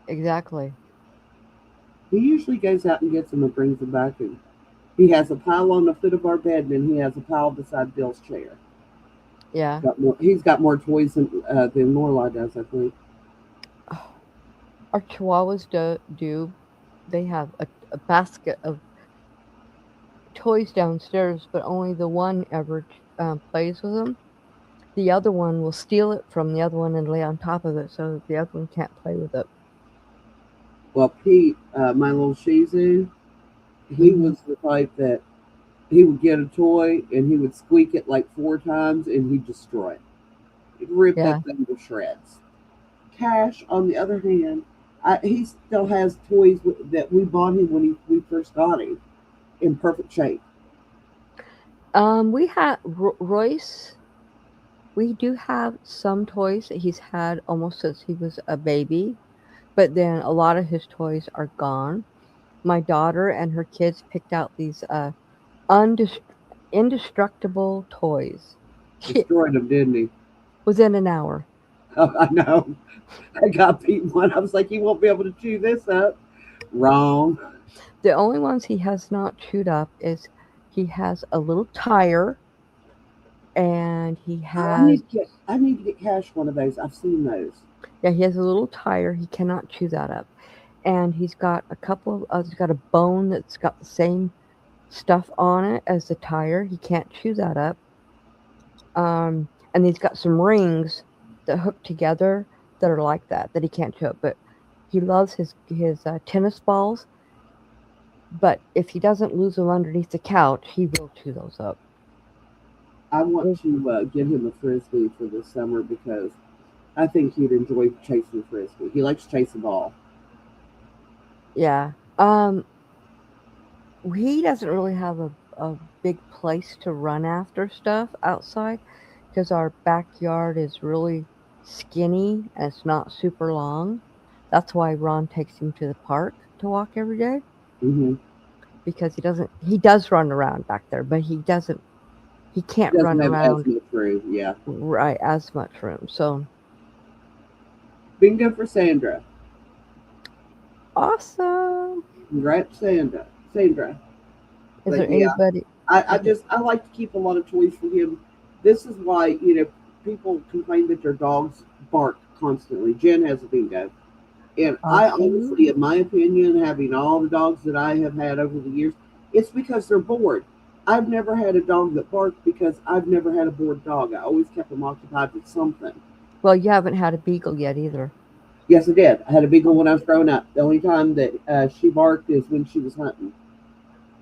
exactly. He usually goes out and gets them and brings them back. And he has a pile on the foot of our bed, and then he has a pile beside Bill's chair. Yeah. He's got more toys than Lorelai does, I think. Our chihuahuas do. They have a basket of toys downstairs, but only the one ever plays with them. The other one will steal it from the other one and lay on top of it so the other one can't play with it. Well, Pete, my little Shih Tzu, he Hmm. was the type that he would get a toy and he would squeak it like 4 times and he'd destroy it. He'd rip that Yeah. thing to shreds. Cash, on the other hand, He still has toys that we bought him when we first got him in perfect shape. We have Royce. We do have some toys that he's had almost since he was a baby, but then a lot of his toys are gone. My daughter and her kids picked out these undest- indestructible toys Destroyed him, didn't he? within an hour. Oh, I know. I got beat one. I was like, he won't be able to chew this up. Wrong. The only ones he has not chewed up is he has a little tire and he Oh, has I need to get Cash one of those. I've seen those. yeah, he has a little tire. He cannot chew that up. And he's got a couple of he's got a bone that's got the same stuff on it as the tire. He can't chew that up. And he's got some rings that hook together that are like that he can't chew up. But he loves his tennis balls. But if he doesn't lose them underneath the couch, he will chew those up. I want to get him a frisbee for this summer because I think he'd enjoy chasing frisbee. He likes chasing ball. Yeah. Um, he doesn't really have a big place to run after stuff outside because our backyard is really skinny and it's not super long. That's why Ron takes him to the park to walk every day Mm-hmm. because he does run around back there, but he can't Doesn't run have as around much room. Yeah. right as much room. So Bingo for Sandra. awesome. Congrats, Sandra. Sandra. Is But there yeah, anybody? I just I like to keep a lot of toys for him. This is why people complain that their dogs bark constantly. Jen has a bingo, and I Awesome. honestly, in my opinion, having all the dogs that I have had over the years, it's because they're bored. I've never had a dog that barked because I've never had a bored dog. I always kept them occupied with something. Well, you haven't had a beagle yet either. Yes, I did. I had a beagle when I was growing up. The only time that she barked is when she was hunting.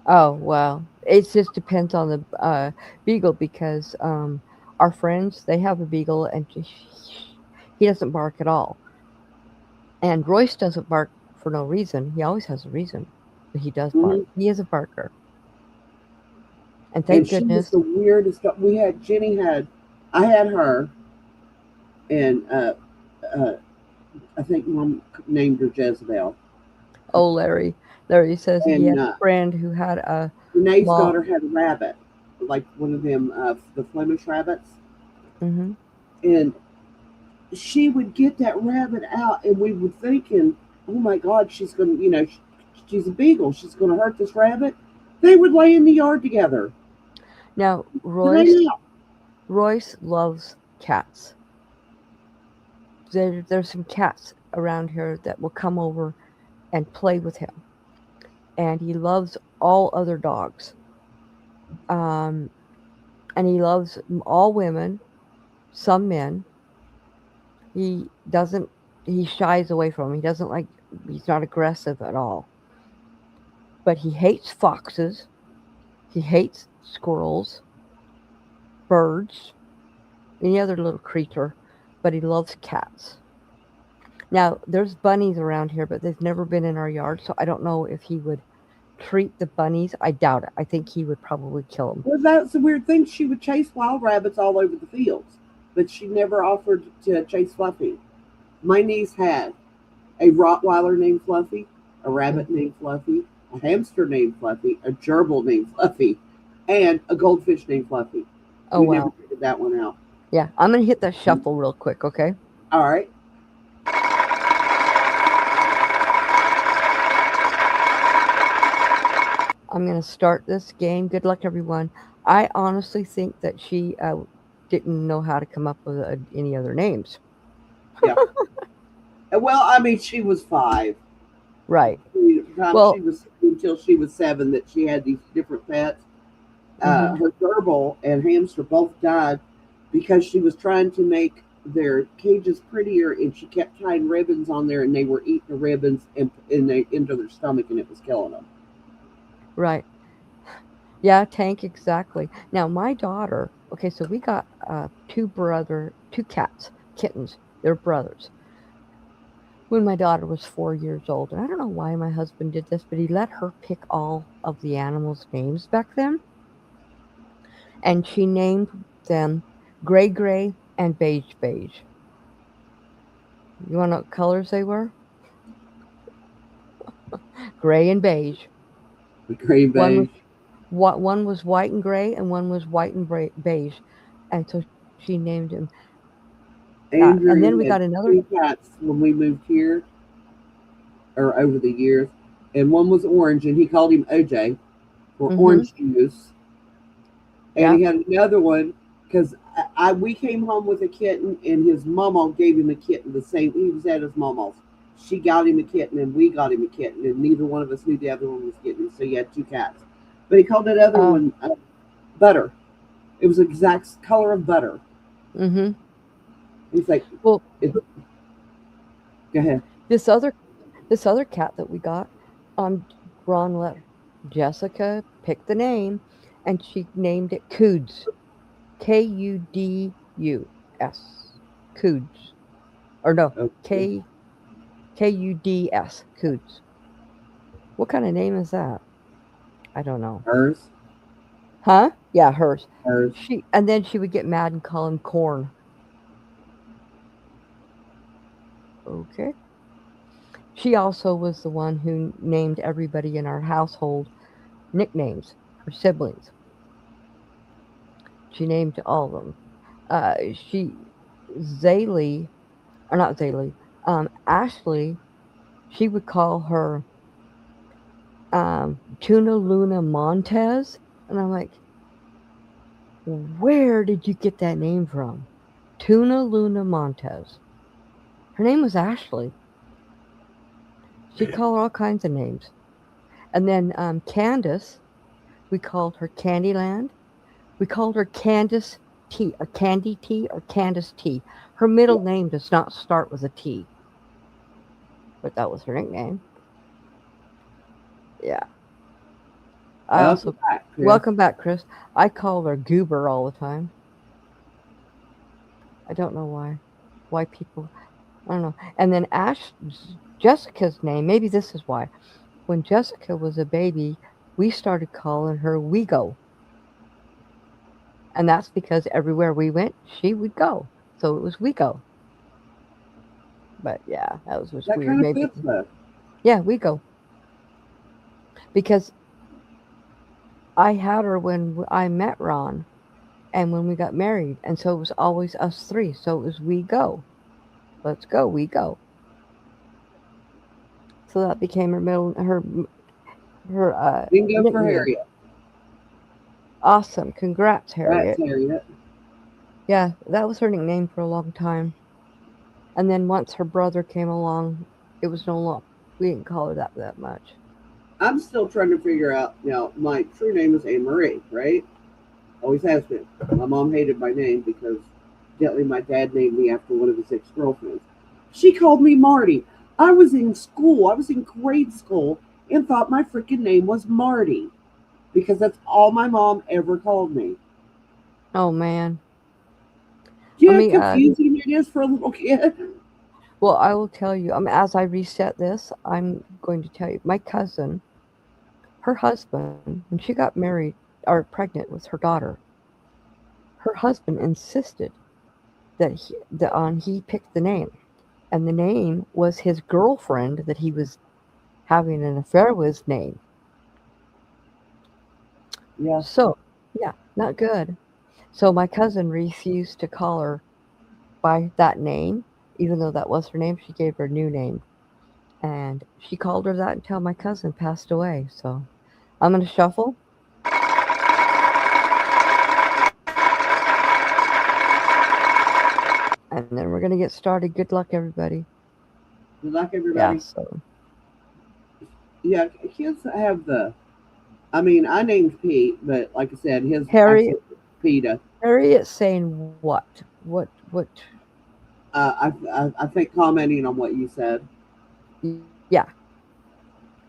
Oh, well, it just depends on the beagle because our friends they have a beagle and he doesn't bark at all. And Royce doesn't bark for no reason. He always has a reason, but he does bark. Hmm. He is a barker, and And thank she was goodness. the weirdest. We had Jenny had, I had her, and uh, I think Mom named her Jezebel, Oh, Larry says he and had a friend who had a Renee's long. daughter had a rabbit, like one of them, the Flemish rabbits, Hmm. and she would get that rabbit out, and we were thinking, oh my God, she's gonna, she's a beagle, she's gonna hurt this rabbit. They would lay in the yard together. Now Do they now? Royce loves cats. There's some cats around here that will come over and play with him, and he loves all other dogs. Um, and he loves all women, some men. He doesn't. He shies away from 'em. He doesn't like. He's not aggressive at all. But he hates foxes. He hates squirrels, birds, any other little creature. But he loves cats. Now there's bunnies around here, but they've never been in our yard, so I don't know if he would treat the bunnies. I doubt it. I think he would probably kill them. Well, that's the weird thing. She would chase wild rabbits all over the fields, but she never offered to chase Fluffy. My niece had a Rottweiler named Fluffy, a rabbit named Fluffy, a hamster named Fluffy, a gerbil named Fluffy, and a goldfish named Fluffy. Oh We never wow. figured that one out. Yeah, I'm gonna hit that shuffle real quick, okay? All right. I'm going to start this game. Good luck, everyone. I honestly think that she didn't know how to come up with any other names. Yeah. Well, I mean, she was 5. Right. The time Well, she was until she was 7 that she had these different pets. hmm Her gerbil and hamster both died because she was trying to make their cages prettier, and she kept tying ribbons on there, and they were eating the ribbons into their stomach, and it was killing them. right. Yeah, Tank, exactly. Now, my daughter, okay, so we got 2 cats, kittens. They're brothers. when my daughter was 4 years old. And I don't know why my husband did this, but he let her pick all of the animals' names back then. And she named them Gray Gray and Beige Beige. You want to know what colors they were? Gray and beige. The green One was beige. one was white and gray, and one was white and beige. And so she named him that. And then we Andrew got had another. two cats when we moved here, or over the years, and one was orange, and he called him OJ for Mm-hmm. orange juice. And Yeah. he had another one because we came home with a kitten, and his mama gave him a kitten the same. He was at his mama's. She got him a kitten, and we got him a kitten, and neither one of us knew the other one was kitten. So he had two cats. But he called that other Uh. one Butter. It was the exact color of butter. Mm-hmm. He's like, Well, go ahead. this other this other cat that we got, um, Ron let Jessica pick the name, and she named it Coods. Kuds. Coods. Or no, Okay. K Kuds. Coods. What kind of name is that? I don't know. Hers. Huh? Yeah, hers. Hers. She and then she would get mad and call him corn. Okay. She also was the one who named everybody in our household nicknames. Her siblings. She named all of them. Uh, she Zaylee, or not Zaylee. Ashley. She would call her Tuna Luna Montez, and I'm like, where did you get that name from? Tuna Luna Montez. Her name was Ashley. She'd call her all kinds of names. And then Candice, we called her Candyland. We called her Candice T, or Candy T, or Candice T. Her Yeah. middle name does not start with a T, but that was her nickname. Yeah. I Welcome also, back, Chris. welcome back, Chris. I call her Goober all the time. I don't know why. Why people, I don't know. And then Jessica's name, maybe this is why. When Jessica was a baby, we started calling her Wego. And that's because everywhere we went, she would go. So it was Wego. But yeah, that was That weird. kind of Maybe, fits though. yeah, Wego. Because I had her when I met Ron and when we got married. And so it was always us three. So it was we go. Let's go, we go. So that became her middle, her Bingo for nickname. Harriet. Awesome. Congrats, That's Harriet. Harriet. Yeah, that was her nickname for a long time. And then once her brother came along, it was no longer, we didn't call her that much. I'm still trying to figure out now. My true name is Anne Marie, right? Always has been. My mom hated my name because gently my dad named me after one of his ex girlfriends. She called me Marty. I was in school. I was in grade school and thought my freaking name was Marty because that's all my mom ever called me. Oh man. Let Yeah, me confusing it is for a little kid. well, I will tell you, as I reset this, I'm going to tell you my cousin, her husband, when she got married or pregnant with her daughter, her husband insisted he picked the name, and the name was his girlfriend that he was having an affair with's name. Yeah, So, yeah, not good. So my cousin refused to call her by that name, even though that was her name. She gave her a new name, and she called her that until my cousin passed away. So I'm gonna shuffle, and then we're gonna get started. Good luck, everybody. good luck, Yeah. everybody. So Yeah, kids have the. I mean, I named Pete, but like I said, his Harriet, actual PETA. Harriet's saying what? What? I think commenting on what you said. Yeah,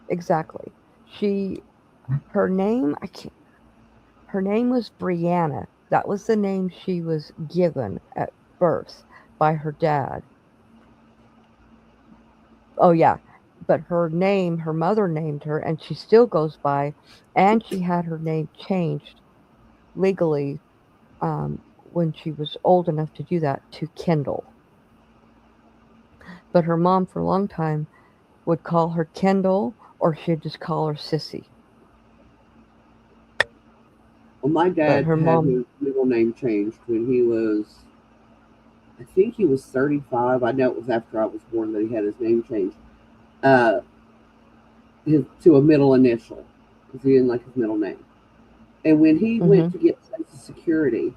exactly. She, her name, I can't. Her name was Brianna. That was the name she was given at birth by her dad. Oh yeah, but her mother named her, and she still goes by, and she had her name changed legally um, when she was old enough to do that to Kendall. But her mom, for a long time, would call her Kendall, or she'd just call her Sissy. Well, my But dad her had mom, his middle name changed when he was, I think he was 35. I know it was after I was born that he had his name changed uh, to a middle initial because he didn't like his middle name. And when he mm-hmm, went to get Social Security,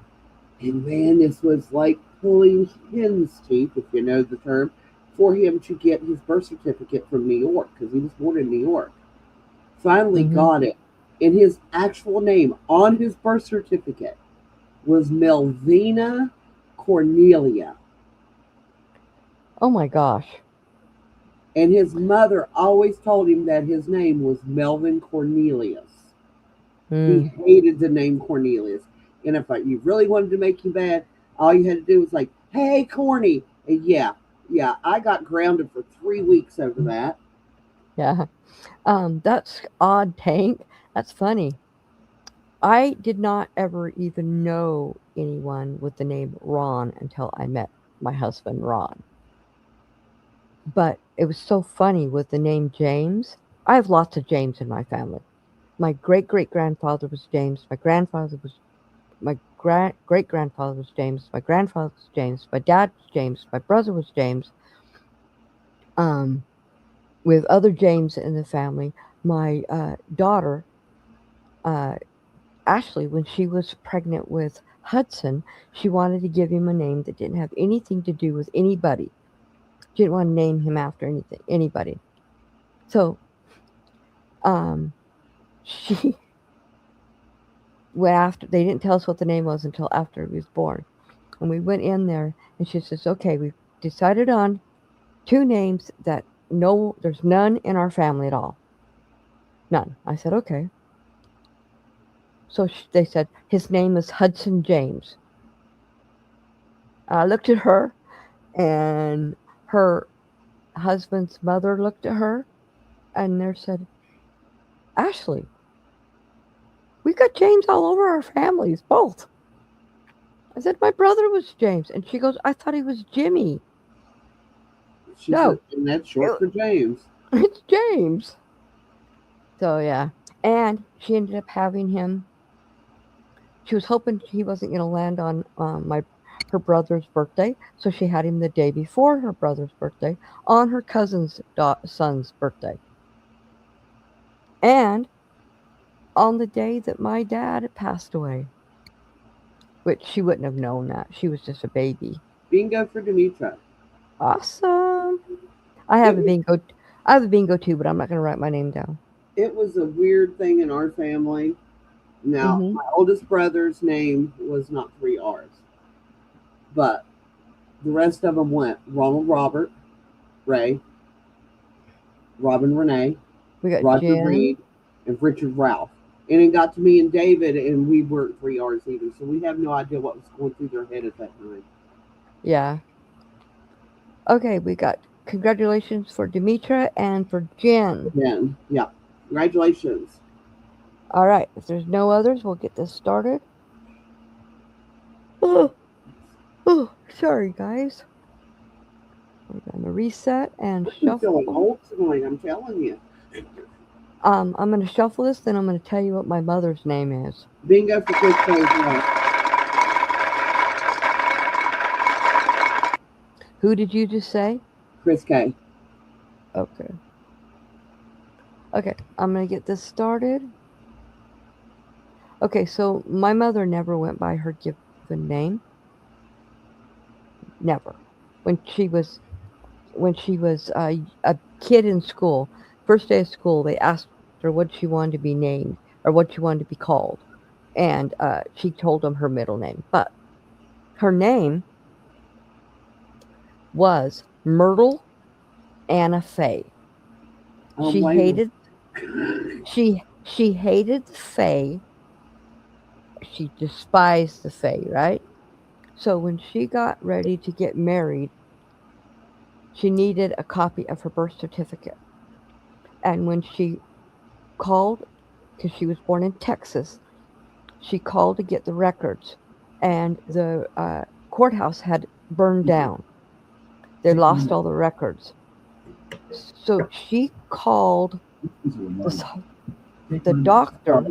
and man, this was like pulling hen's teeth, if you know the term, for him to get his birth certificate from New York because he was born in New York. Finally mm-hmm. got it. And his actual name on his birth certificate was Melvina Cornelia. Oh my gosh. And his mother always told him that his name was Melvin Cornelius. He Mm. hated the name Cornelius. And if you really wanted to make you bad, all you had to do was like, hey, Corny. And yeah, I got grounded for 3 weeks over that. Yeah. That's odd, Tank. That's funny. I did not ever even know anyone with the name Ron until I met my husband, Ron. But it was so funny with the name James. I have lots of James in my family. My great great grandfather was James. My great grandfather was James. My grandfather was James. My dad was James. My brother was James. Um, with other James in the family, my daughter uh, Ashley, when she was pregnant with Hudson, she wanted to give him a name that didn't have anything to do with anybody. She didn't want to name him after anybody. So um, she went after. They didn't tell us what the name was until after he was born, and we went in there, and she says, "Okay, we've decided on two names that no, there's none in our family at all. None." I said, "Okay." So they said his name is Hudson James. I looked at her, and her husband's mother looked at her and they said, Ashley, we got James all over our families, both. I said, my brother was James. And she goes, I thought he was Jimmy. She said, No, and that's short it, for James. it's James. So, yeah. And she ended up having him. She was hoping he wasn't going to land on her brother's birthday. So she had him the day before her brother's birthday on her cousin's son's birthday. And on the day that my dad passed away, which she wouldn't have known that. She was just a baby. Bingo for Demetra. Awesome. I It have a was bingo. I have a bingo too, but I'm not going to write my name down. it was a weird thing in our family. Now, Mhm. my oldest brother's name was not three R's, but the rest of them went Ronald Robert, Ray, Robin Renee, We got Roger Jen. Reed, and Richard Ralph. And it got to me and David, and we weren't three R's either, so we have no idea what was going through their head at that time. Yeah. Okay, we got congratulations for Demetra and for Jen. Then, yeah, congratulations. All right. If there's no others, we'll get this started. Oh, oh, sorry, guys. We're going to reset and I'm feeling shuffle. old tonight, I'm telling you. I'm going to shuffle this, then I'm going to tell you what my mother's name is. Bingo for Chris as well. Who did you just say? Chris K. Okay. Okay, I'm going to get this started. Okay, so my mother never went by her given name. Never. When she was a kid in school, first day of school, they asked her what she wanted to be named or what she wanted to be called, and she told them her middle name. But her name was Myrtle Anna Faye. She Wait. hated she hated the Faye. She despised the Faye, right? So when she got ready to get married, She needed a copy of her birth certificate. And when she called, because she was born in Texas, she called to get the records. And the courthouse had burned down. They lost all the records. So she called the, the doctor.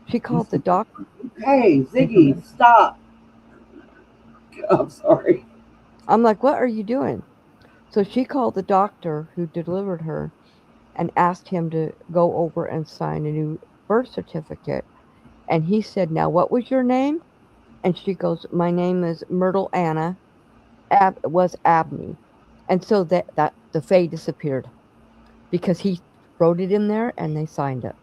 She called the doctor. Hey, Ziggy, stop. I'm sorry. I'm like, what are you doing? So she called the doctor who delivered her and asked him to go over and sign a new birth certificate. And he said, now, what was your name? And she goes, my name is Myrtle Anna. Was Abney. And so that the Faye disappeared because he wrote it in there and they signed it.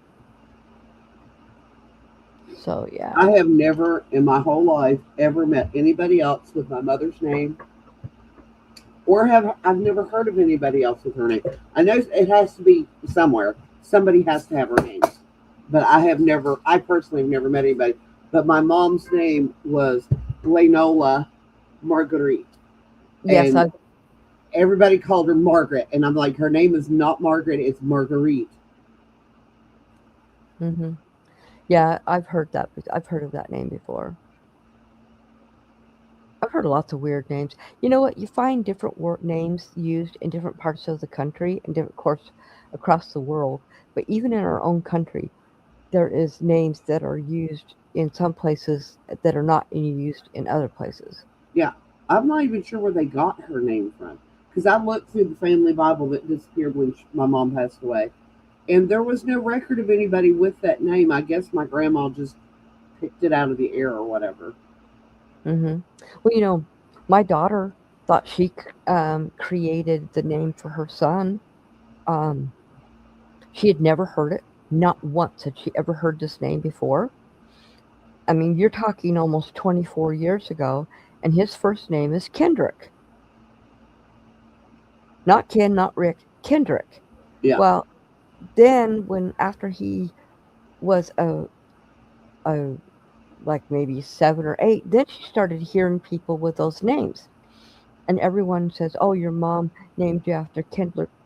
So, yeah. I have never in my whole life ever met anybody else with my mother's name, or I've never heard of anybody else with her name. I know it has to be somewhere. Somebody has to have her name, but I personally have never met anybody. But my mom's name was Lenola Marguerite, Yes, and everybody called her Margaret, and I'm like, her name is not Margaret, it's Marguerite. mm-hmm. Yeah, I've heard that. I've heard of that name before. I've heard lots of weird names. You know what? You find different names used in different parts of the country and different course across the world. But even in our own country, there is names that are used in some places that are not used in other places. Yeah, I'm not even sure where they got her name from because I looked through the family Bible that disappeared when my mom passed away, and there was no record of anybody with that name. I guess my grandma just picked it out of the air or whatever. Hmm. Well, my daughter thought she created the name for her son. Um, she had never heard it. Not once had she ever heard this name before. I mean, you're talking almost 24 years ago, and his first name is Kendrick. Not Ken, not Rick, Kendrick. Yeah. Well, then when after he was a like maybe 7 or 8, then she started hearing people with those names, and everyone says, "Oh, your mom named you after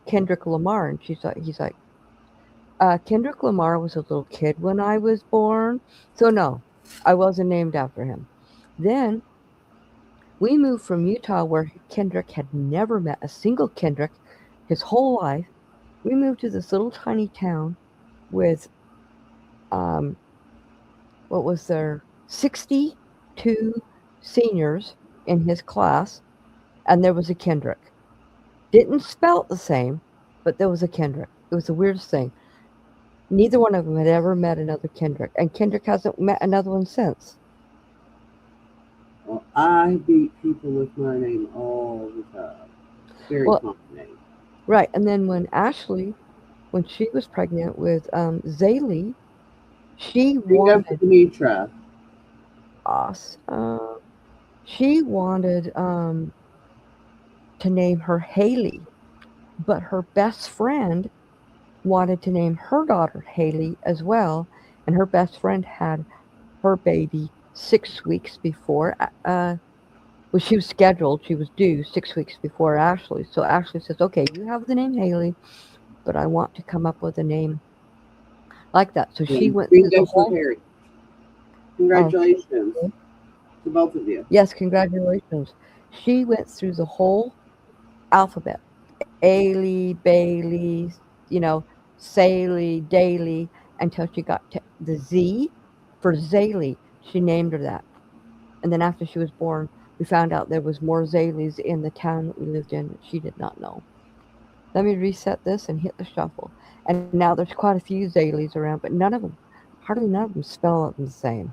Kendrick Lamar," and he's like, Kendrick Lamar was a little kid when I was born, so no, I wasn't named after him. Then we moved from Utah, where Kendrick had never met a single Kendrick his whole life. We moved to this little tiny town with um, what was there 62 seniors in his class, and there was a Kendrick. Didn't spell it the same, but there was a Kendrick. It was the weirdest thing. Neither one of them had ever met another Kendrick, and Kendrick hasn't met another one since. Well, I beat people with my name all the time. Very Well, common name. right, and then when she was pregnant with Zaylee, she Named after wanted Demetra. us. She wanted to name her Haley, but her best friend wanted to name her daughter Haley as well, and her best friend had her baby 6 weeks before. Well, she was scheduled. She was due 6 weeks before Ashley. So Ashley says, "Okay, you have the name Haley, but I want to come up with a name like that." So she And went through the bingo for whole. Harriet. Oh, Congratulations to both of you. yes, congratulations. She went through the whole alphabet: Ailey, Bailey, you know, Saley, Daly, until she got to the Z for Zaylee. She named her that. And then after she was born, we found out there was more Zaleys in the town that we lived in that she did not know. Let me reset this and hit the shuffle. And now there's quite a few Zaleys around, but hardly none of them spell it the same.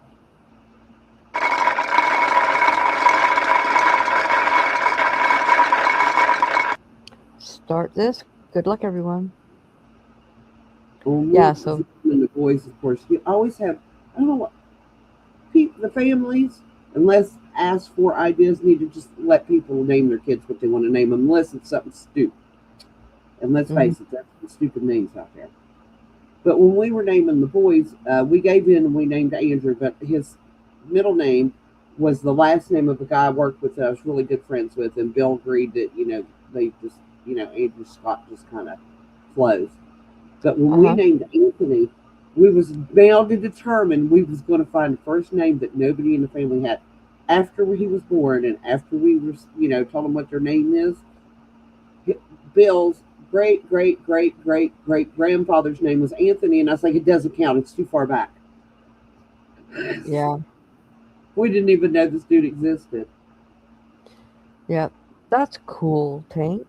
Start this. Good luck, everyone. When Yeah, we so, and the boys, of course, you always have. I don't know what the families, unless asked for ideas, need to just let people name their kids what they want to name them, unless it's something stupid. And let's mhm. face it, that's some stupid names out there. But when we were naming the boys, we gave in and we named Andrew, but his middle name was the last name of a guy I worked with that I was really good friends with, and Bill agreed that they just Andrew Scott just kind of flows. But when we Uh-huh. named Anthony, we was bound to determine we was going to find a first name that nobody in the family had. After he was born, and after we were told him what their name is, Bill's great grandfather's name was Anthony, and I was like, it doesn't count. It's too far back. Yeah. We didn't even know this dude existed. Yep. That's cool, Tank.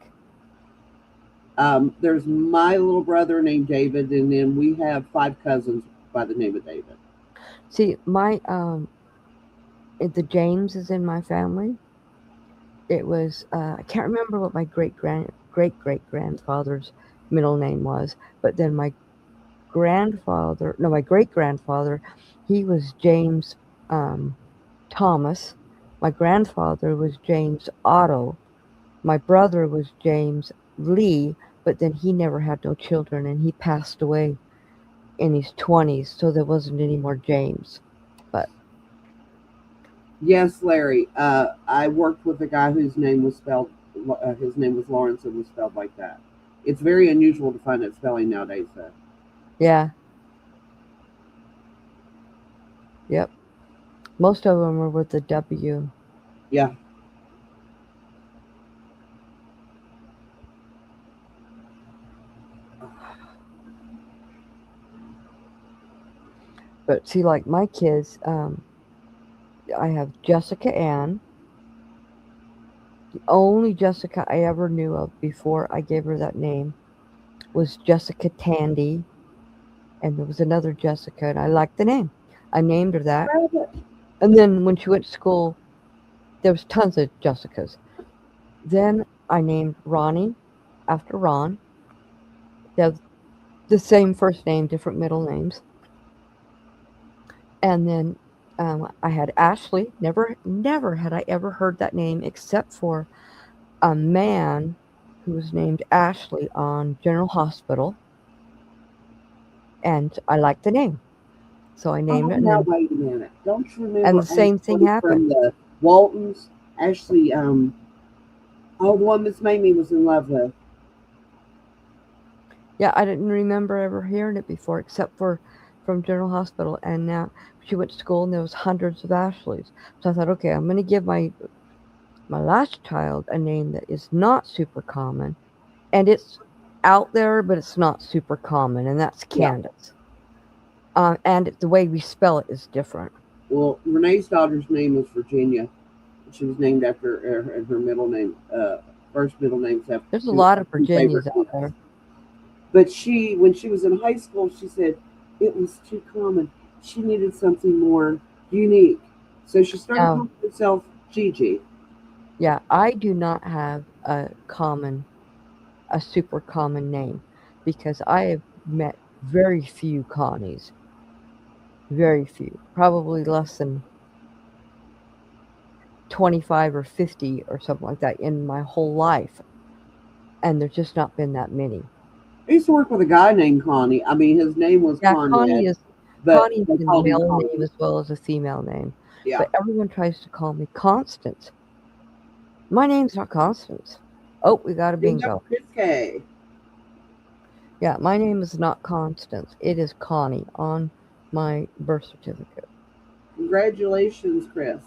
There's my little brother named David, and then we have 5 cousins by the name of David. See, the James is in my family. It was I can't remember what my great grandfather's middle name was, but then my great grandfather, he was James um, Thomas. My grandfather was James Otto. My brother was James Lee, but then he never had no children and he passed away in his 20s, so there wasn't any more James. But Yes, Larry. I worked with a guy whose name was spelled. His name was Lawrence and was spelled like that. It's very unusual to find that spelling nowadays, though. yeah, yep. Most of them are with a W. Yeah. But see, like my kids, I have Jessica Ann. The only Jessica I ever knew of before I gave her that name was Jessica Tandy, and there was another Jessica, and I liked the name. I named her that. And then when she went to school, there was tons of Jessicas. Then I named Ronnie after Ron. They have the same first name, different middle names. And then I had Ashley. Never had I ever heard that name except for a man who was named Ashley on General Hospital, and I liked the name, so I named Oh, it. And now then wait a minute. Don't you and remember the same thing Ashley happened. from the Waltons? Ashley, oh, the one Miss Mamie was in love with. Yeah, I didn't remember ever hearing it before, except for from General Hospital. And now she went to school, and there was hundreds of Ashleys. So I thought, okay, I'm going to give my last child a name that is not super common, and it's out there, but it's not super common, and that's Yeah. Candice. And the way we spell it is different. Well, Renee's daughter's name was Virginia. She was named after her middle name, first middle names have There's a two, lot of two Virginias favorite out kids. there. But when she was in high school, she said it was too common. She needed something more unique. So she started Now, calling herself Gigi. yeah, I do not have a super common name because I have met very few Connies, very few, probably less than 25 or 50 or something like that in my whole life, and there's just not been that many. I used to work with a guy named Connie. I mean, his name was Yeah, Conrad, but Connie is they a called him male name Connie. as well as a female name, Yeah. but everyone tries to call me Constance. My name's not Constance. Oh, we got a Bingo, bingo. Chris K. Yeah, my name is not Constance. It is Connie on my birth certificate. Congratulations, Chris.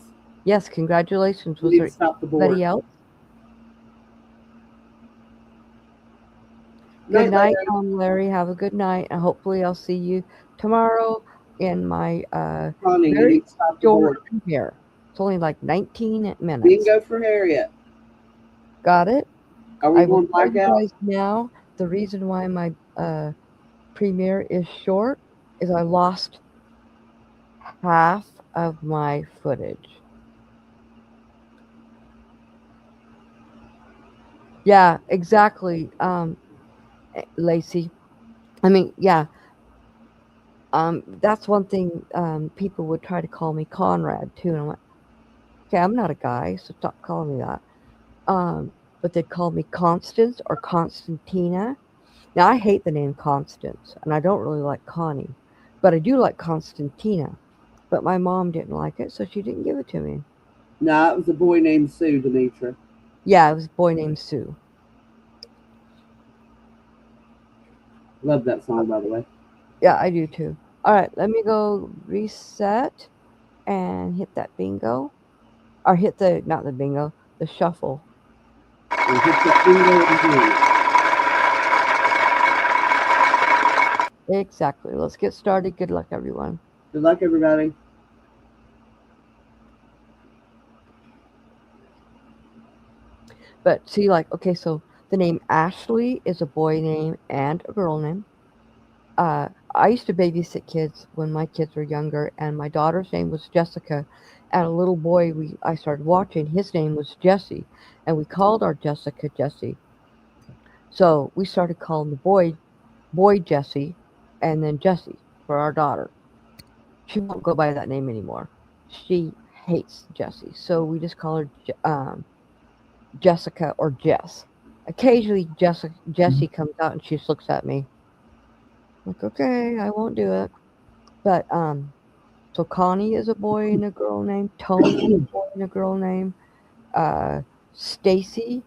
Yes, congratulations. You Was need to there stop the board. anybody else? Good Night, night, Larry. Larry. Have a good night, and hopefully I'll see you tomorrow in my Connie, you very need to stop the short board. premiere. It's only like 19 minutes. Bingo for Harriet. Got it? Are we I will going tell you blackout? guys now the reason why my premiere is short is I lost half of my footage. Yeah, exactly, Lacy. I mean, yeah, that's one thing people would try to call me Conrad too, and I'm like, okay, I'm not a guy, so stop calling me that. But they'd call me Constance or Constantina. Now I hate the name Constance, and I don't really like Connie, but I do like Constantina. But my mom didn't like it, so she didn't give it to me. No, it was a boy named Sue, Demetra. Yeah, it was a boy named Sue. Love that song, by the way. Yeah, I do too. All right, let me go reset and hit that bingo. Or hit the, not the bingo, the shuffle. And hit that bingo again. Exactly. Let's get started. Good luck, everyone. Good luck, everybody. But see, like, okay, so the name Ashley is a boy name and a girl name. I used to babysit kids when my kids were younger, and my daughter's name was Jessica. And a little boy I started watching, his name was Jesse, and we called our Jessica Jesse. So we started calling the boy Jesse, and then Jesse for our daughter. She won't go by that name anymore. She hates Jesse, so we just call her Jessica or Jess. Occasionally, Jessie comes out and she just looks at me like, "Okay, I won't do it." But so Connie is a boy and a girl name. Tony is a boy and a girl name. Uh, Stacy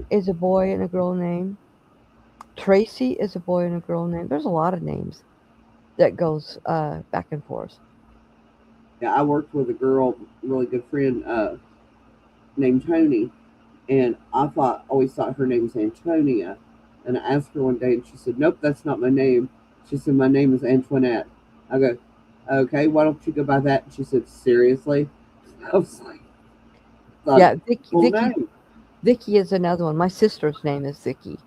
is a boy and a girl name. Traci is a boy and a girl name. There's a lot of names that goes back and forth. Yeah, I worked with a girl, really good friend, named Tony, and always thought her name was Antonia. And I asked her one day, and she said, "Nope, that's not my name." She said, "My name is Antoinette." I go, "Okay, why don't you go by that?" And she said, "Seriously?" I was like, "Thought it Yeah, was a cool name." Vicky is another one. My sister's name is Vicky,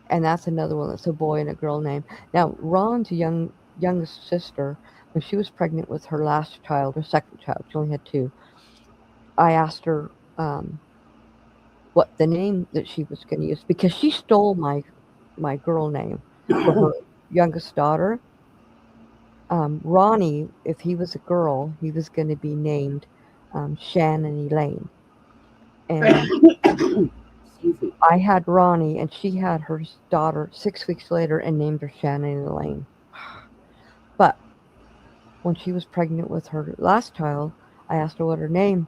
and that's another one that's a boy and a girl name. Now, Ron's youngest sister, when she was pregnant with her last child, her second child, she only had two. I asked her what the name that she was going to use because she stole my girl name for her youngest daughter. Ronnie, if he was a girl, he was going to be named Shannon Elaine. And Excuse me. I had Ronnie, and she had her daughter 6 weeks later and named her Shannon Elaine. But when she was pregnant with her last child, I asked her what her name's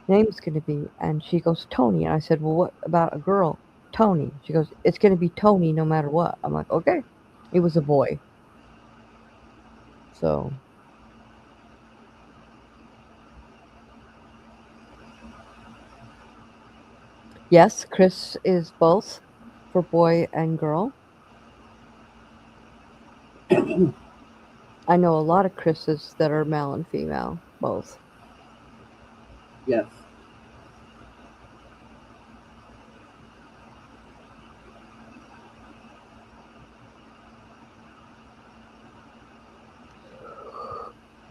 going to be, and she goes Tony. And I said, "Well, what about a girl?" Tony. She goes, "It's going to be Tony no matter what." I'm like, "Okay." It was a boy. So, yes, Chris is both for boy and girl. I know a lot of Chris's that are male and female, both. Yes.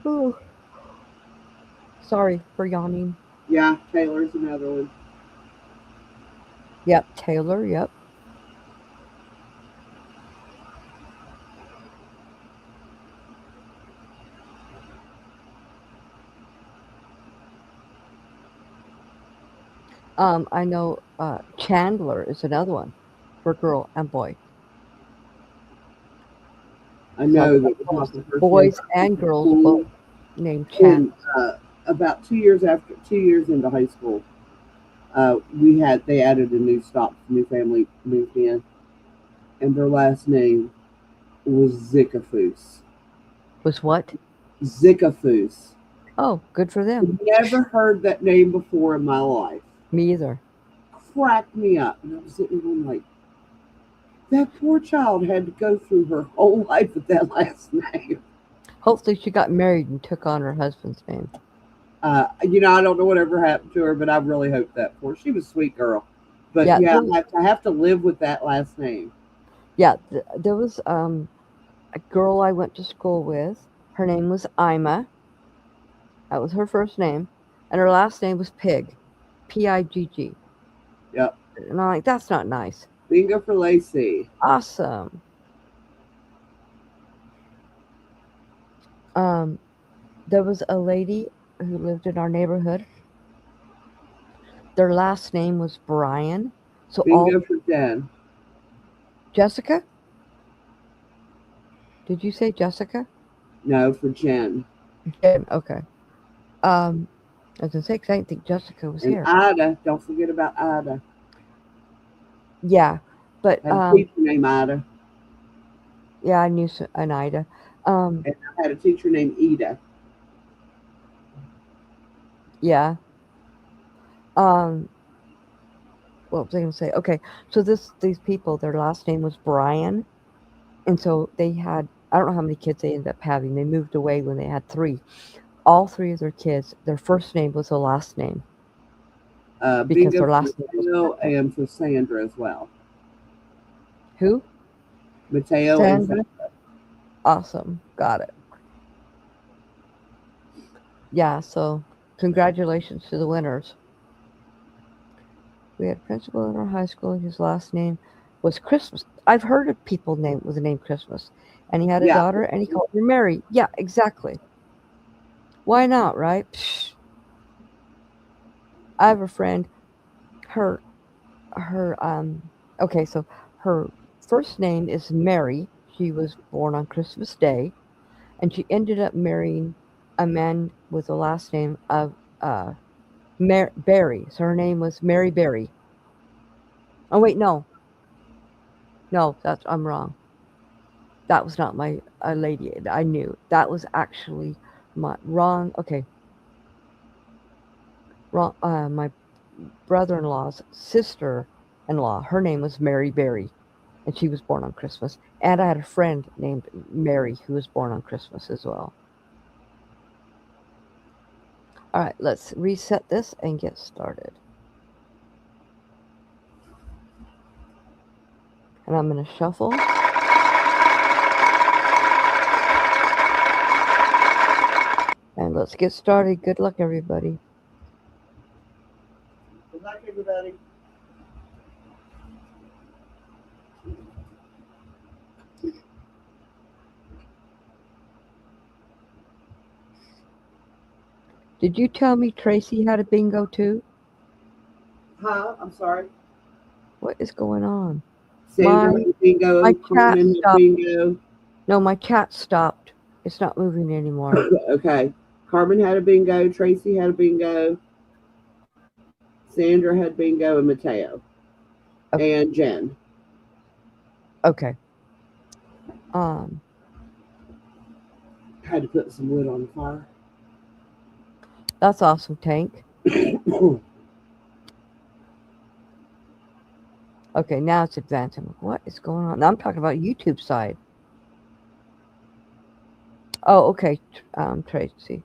Ooh, sorry for yawning. Yeah, Taylor's another one. Yep, Taylor, yep. I know Chandler is another one for girl and boy. I So know of that the course, top of her boys favorite and was girls both school. named Chandler. And about 2 years after, 2 years into high school, they added a new stop. New family moved in, and their last name was Zickafoos. Was what? Zickafoos. Oh, good for them. Never heard that name before in my life. Me either. Cracked me up, and I was sitting there going like, that poor child had to go through her whole life with that last name. Hopefully, she got married and took on her husband's name. I don't know whatever happened to her, but I really hope that for her. She was a sweet girl. But Yeah, yeah, I have to live with that last name. yeah. There was a girl I went to school with. Her name was Ima. That was her first name, and her last name was Pig, Pigg. Yep. And I'm like, that's not nice. Bingo for Lacy. Awesome. Um, there was a lady who lived in our neighborhood. Their last name was Brian. So all Bingo for Jen. Jessica. Did you say Jessica? No, for Jen. Jen. Okay. Um, I was gonna say, 'cause I didn't think Jessica was And here. Ida, don't forget about Ida. Yeah, but I had a teacher named Ida, yeah, I knew an Ida. Um, and I had a teacher named Ida. yeah. Um, what was I gonna say? Okay, so these people, their last name was Brian, and so they had, I don't know how many kids they ended up having. They moved away when they had three. All three of their kids, their first name was the last name because Bingo their for last name was Mateo Pepper. and for Sandra as well. Who? Mateo and Sandra. Sandra. Awesome. Got it. Yeah, so congratulations to the winners. We had a principal in our high school. His last name was Christmas. I've heard of people named with the name Christmas. And he had a Yeah. daughter and he called her Mary. Yeah, exactly. Why not, right? Psh. I have a friend, her her okay, so her first name is Mary. She was born on Christmas Day, and she ended up marrying a man with the last name of uh Berry. So her name was Mary Berry. Oh wait, no, that's I'm wrong. That was not my lady. I knew that was actually my wrong. Okay, wrong. My brother-in-law's sister-in-law. Her name was Mary Berry, and she was born on Christmas. And I had a friend named Mary who was born on Christmas as well. All right, let's reset this and get started. And I'm going to shuffle. And let's get started. Good luck, everybody. Good luck, everybody. Did you tell me Traci had a bingo too? Huh? I'm sorry. What is going on? Sandra My had bingo. my chat Carmen had stopped. bingo. No, my chat stopped. It's not moving anymore. Okay. Carmen had a bingo. Traci had a bingo. Sandra had bingo, and Mateo and Jen. Okay. Um, Had to put some wood on the fire. that's awesome, Tank. Okay, now it's advancing. What is going on? Now I'm talking about YouTube side. Oh, okay, Traci.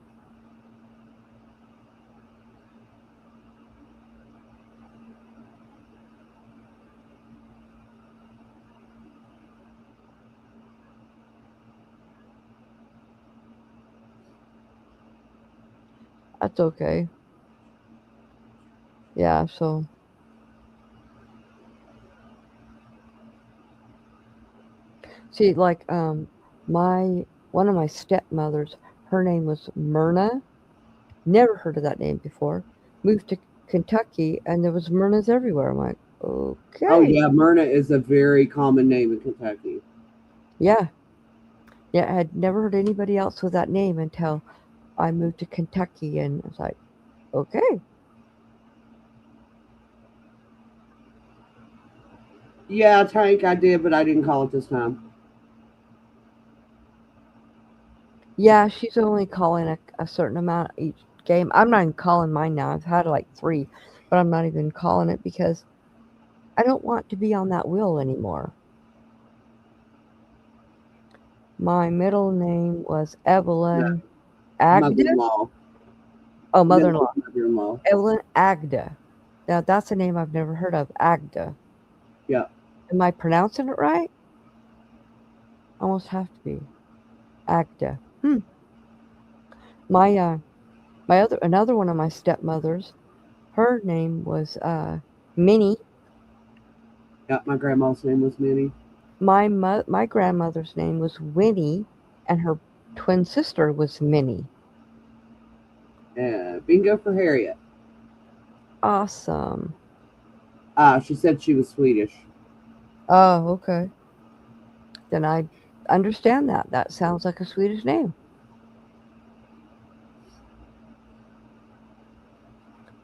That's okay. Yeah, so see, like my one of my stepmothers, her name was Myrna. Never heard of that name before. Moved to Kentucky, and there was Myrnas everywhere. I'm like, Oh okay, yeah, Myrna is a very common name in Kentucky. yeah, yeah. I had never heard anybody else with that name until I moved to Kentucky, and I was like, okay, Yeah, Tank, I did, but I didn't call it this time. yeah. She's only calling a certain amount each game. I'm not even calling mine now. I've had like three, but I'm not even calling it because I don't want to be on that wheel anymore. My middle name was No, Evelyn Agda. mother-in-law. Oh, No, mother-in-law. mother-in-law. Evelyn Agda. Now that's a name I've never heard of. Agda. Yeah. Am I pronouncing it right? Almost have to be. Agda. My my other another one of my stepmothers, her name was Minnie. Yeah, my grandma's name was Minnie. My grandmother's name was Winnie, and her twin sister was Minnie. Bingo for Harriet. Awesome. She said she was Swedish. Oh, okay. Then I understand that. That sounds like a Swedish name.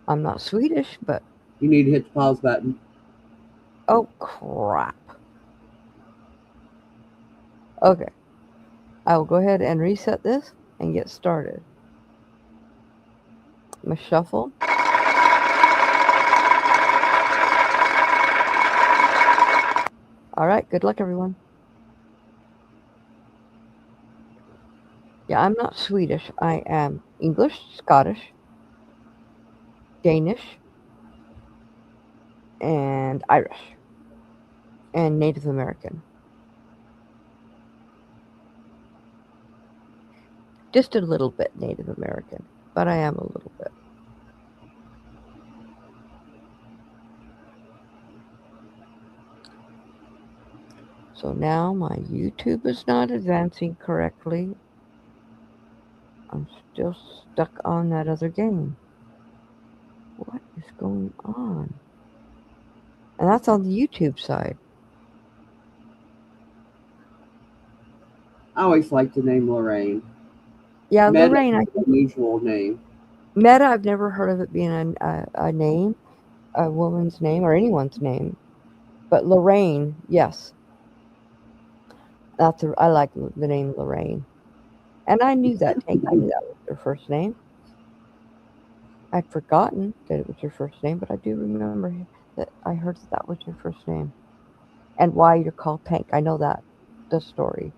I'm not Swedish, but You need to hit the pause button. oh crap. Okay, I will go ahead and reset this and get started. I'm gonna shuffle. All right, good luck, everyone. Yeah, I'm not Swedish. I am English, Scottish, Danish, and Irish, and Native American. Just a little bit Native American, but I am a little bit. So now my YouTube is not advancing correctly. I'm still stuck on that other game. What is going on? And that's on the YouTube side. I always like the name Lorraine. Yeah, Meta Lorraine. is an unusual name. Meta, I've never heard of it being a name, a woman's name, or anyone's name. But Lorraine, yes. I like the name Lorraine. And I knew that, Tank. I knew that was your first name. I'd forgotten that it was your first name, but I do remember that I heard that was your first name. And why you're called Tank. I know that, the story.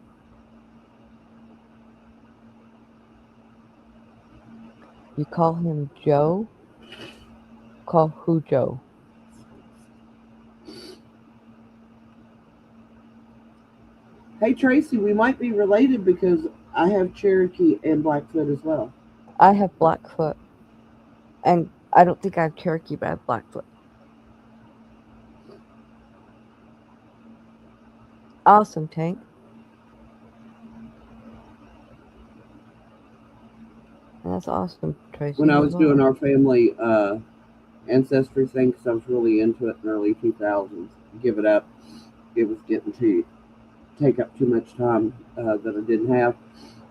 You call him Joe? Call who Joe? Hey Traci, we might be related because I have Cherokee and Blackfoot as well. I have Blackfoot. And I don't think I have Cherokee, but I have Blackfoot. Awesome, Tank. That's awesome, Traci, When I as was well. doing our family ancestry thing, because I was really into it in the early 2000s, give it up. It was getting to take up too much time that I didn't have.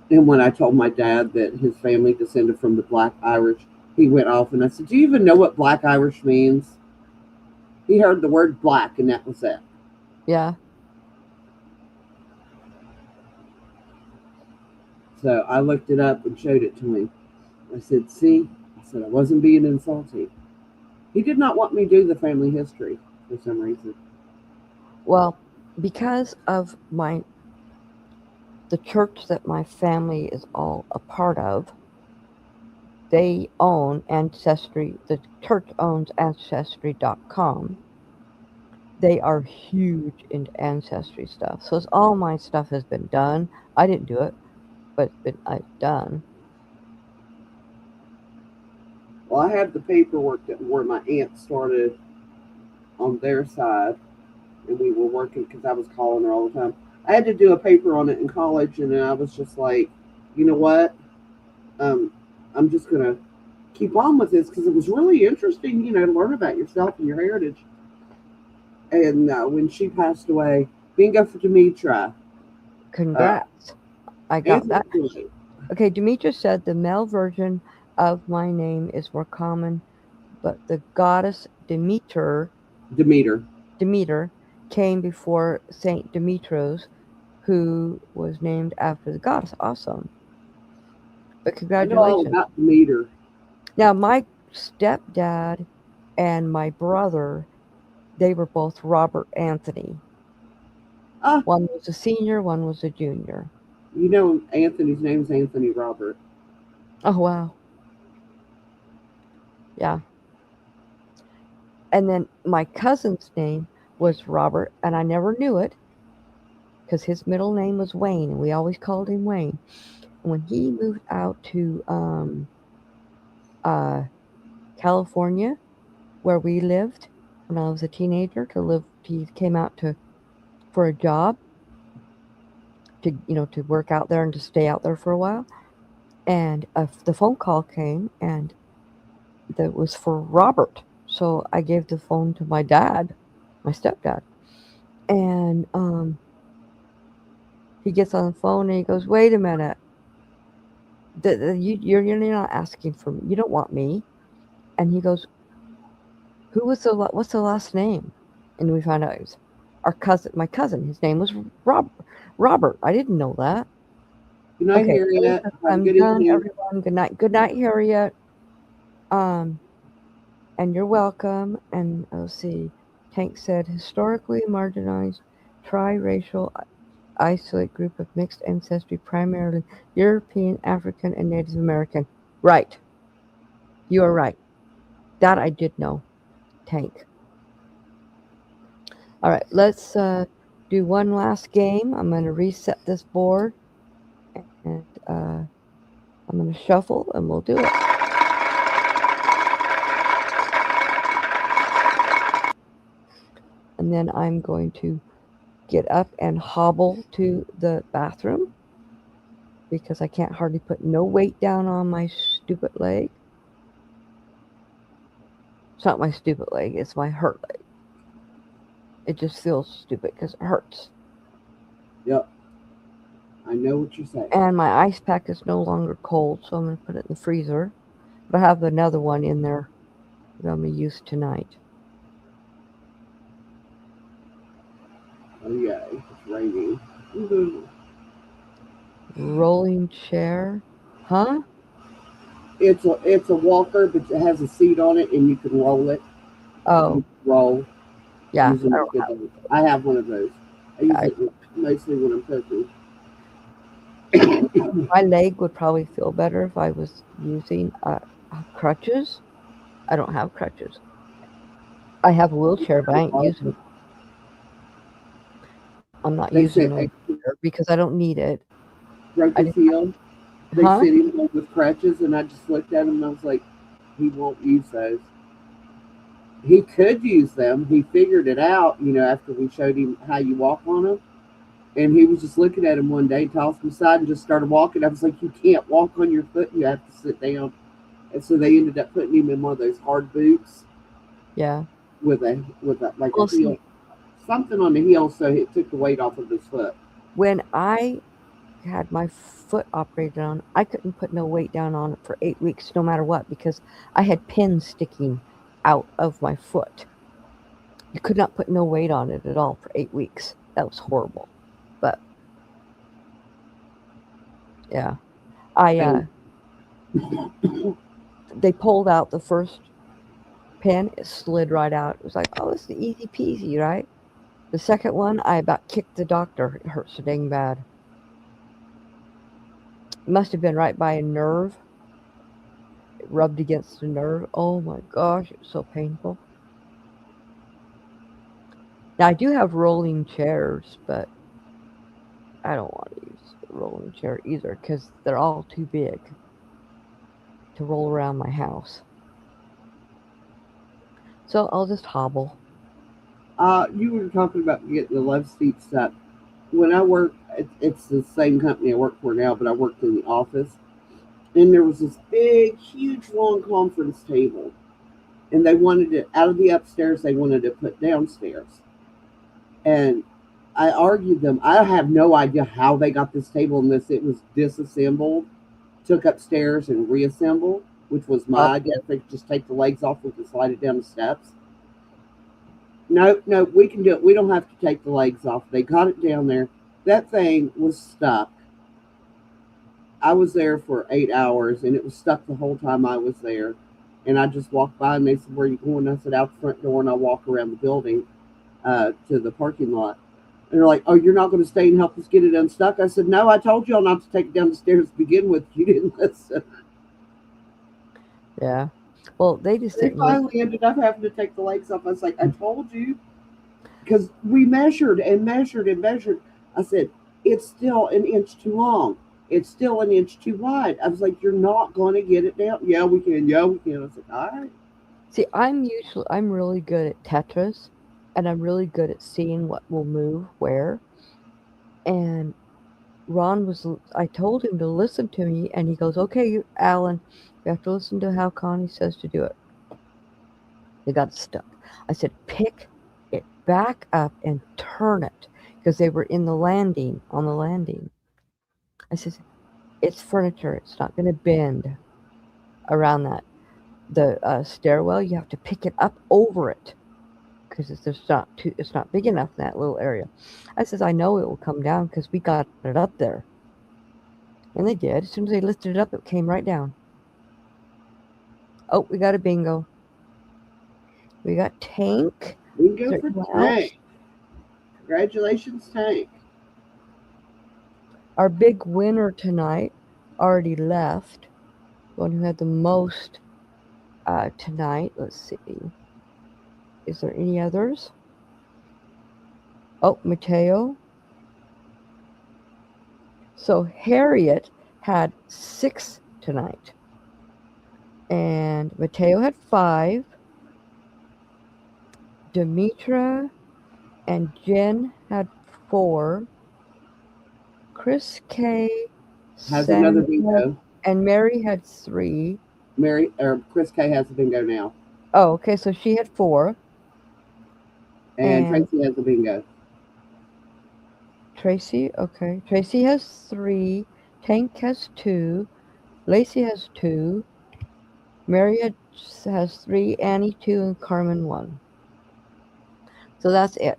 And when I told my dad that his family descended from the Black Irish, he went off and I said, "Do you even know what Black Irish means?" He heard the word black and that was it. Yeah. So I looked it up and showed it to him. I said, "See," I said, "I wasn't being insulting." He did not want me to do the family history for some reason. Well, because of the church that my family is all a part of, they own Ancestry. The church owns Ancestry.com. They are huge into Ancestry stuff. So all my stuff has been done. I didn't do it, but I've done. Well, I had the paperwork that where my aunt started on their side, and we were working because I was calling her all the time. I had to do a paper on it in college, and then I was just like, you know what? Um, I'm just gonna keep on with this because it was really interesting, to learn about yourself and your heritage. And when she passed away, bingo for Demetra. Uh, Congrats. I got Anthony that. Floyd, Okay, Demetra said the male version of my name is more common, but the goddess Demeter. Demeter came before Saint Demetrios, who was named after the goddess. Awesome. But I know all congratulations. about Demeter. Now, my stepdad and my brother, they were both Robert Anthony. Ah, One was a senior, one was a junior. Anthony's name is Anthony Robert. Oh, wow. Yeah. And then my cousin's name was Robert, and I never knew it because his middle name was Wayne, and we always called him Wayne. And when he moved out to uh, California, where we lived when I was a teenager, he came out for a job to work out there and to stay out there for a while. And the phone call came, and that was for Robert. So I gave the phone to my dad, my stepdad, and he gets on the phone and he goes, "Wait a minute, you're not asking for me. You don't want me." And he goes, what's the last name? And we found out it was my cousin. His name was Rob, Robert. I didn't know that. Good night, Okay, Harriet. Have a I'm good done, evening. everyone. Good night. Good night, Harriet. Um, and you're welcome. And let's see. Tank said, historically marginalized, tri-racial, isolate group of mixed ancestry, primarily European, African, and Native American. Right. You are right. That I did know. Tank. All right, let's do one last game. I'm going to reset this board, and I'm going to shuffle, and we'll do it. And then I'm going to get up and hobble to the bathroom because I can't hardly put no weight down on my stupid leg. It's not my stupid leg, it's my hurt leg. It just feels stupid because it hurts. Yep. I know what you're saying. And my ice pack is no longer cold, so I'm going to put it in the freezer. But I have another one in there that I'm going to use tonight. Oh yeah, it's raining. Rolling chair. Huh? It's a walker, but it has a seat on it, and you can roll it. Oh, You can roll yeah. using I the don't good have ones. I have one of those. I use I, it mostly when I'm cooking. my leg would probably feel better if I was using crutches. I don't have crutches. I have a wheelchair, but I ain't using. I'm not They using said no they wheelchair because I don't need it. broke I his didn't. heel. They Huh? sit him home with crutches, and I just looked at him and I was like, he won't use those. He could use them. He figured it out, after we showed him how you walk on them. And he was just looking at him one day, tossed him aside, and just started walking. I was like, you can't walk on your foot. You have to sit down. And so they ended up putting him in one of those hard boots Yeah. with a like a Well, heel, see, something on the heel, so it took the weight off of his foot. when I had my foot operated on, I couldn't put no weight down on it for 8 weeks, no matter what, because I had pins sticking out of my foot. You could not put no weight on it at all for 8 weeks. That was horrible. But yeah, I And they pulled out the first pin, it slid right out. It was like, oh, it's the easy peasy, right? The second one, I about kicked the doctor. It hurt so dang bad. It must have been right by a nerve. It rubbed against the nerve. Oh my gosh, it was so painful. Now I do have rolling chairs, but I don't want to use the rolling chair either because they're all too big to roll around my house. So I'll just hobble. you were talking about getting the love seat set. When I worked, it's the same company I work for now, but I worked in the office. And there was this big, huge, long conference table. And they wanted it out of the upstairs, they wanted to put downstairs. And I argued them. I have no idea how they got this table in this. It was disassembled, took upstairs and reassembled, which was Uh, my idea. If they could just take the legs off, we could slide it down the steps. No, no, we can do it. We don't have to take the legs off. They got it down there. That thing was stuck. I was there for 8 hours and it was stuck the whole time I was there. And I just walked by and they said, "Where are you going?" I said, "Out the front door," and I walk around the building to the parking lot. And they're like, "Oh, you're not going to stay and help us get it unstuck?" I said, "No, I told y'all not to take it down the stairs to begin with. You didn't listen." yeah. Well, they just They didn't listen. finally ended up having to take the legs off. I was like, "I told you." Because we measured and measured and measured. I said, "It's still an inch too long. It's still an inch too wide." I was like, "You're not going to get it down." "Yeah, we can. Yeah, we can." I was like, "All right." See, I'm really good at Tetris, and I'm really good at seeing what will move where. And I told him to listen to me, and he goes, "Okay, Alan, you have to listen to how Connie says to do it." They got stuck. I said, "Pick it back up and turn it," because they were on the landing. I said, "It's furniture. It's not going to bend around that." the stairwell. You have to pick it up over it because it's not big enough in that little area. I says, I know it will come down because we got it up there. And they did. As soon as they lifted it up, it came right down. Oh, we got a bingo. We got Tank. We can Is go there for anyone else? Tank. Congratulations, Tank. Our big winner tonight already left. The one who had the most tonight. Let's see. Is there any others? Oh, Mateo. So Harriet had 6 tonight. And Mateo had 5. Demetra and Jen had 4. Chris K, Has another Sandra, bingo. and Mary had 3. Mary or Chris K has a bingo now, Oh, okay, so she had 4. and And Traci has a bingo. Traci, okay. Traci has 3. Tank has 2. Lacy has 2. Mary has 3. Annie 2. And Carmen 1. So that's it.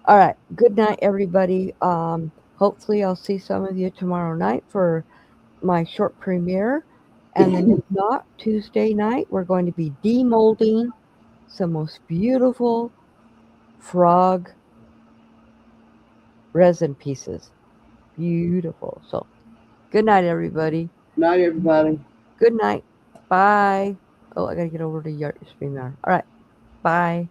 All right. Good night, everybody. Hopefully, I'll see some of you tomorrow night for my short premiere. And then, if not, Tuesday night, we're going to be demolding some most beautiful frog resin pieces. Beautiful. So, good night, everybody. Night, everybody. Good night. Bye. Oh, I got to get over to your StreamYard. All right. Bye.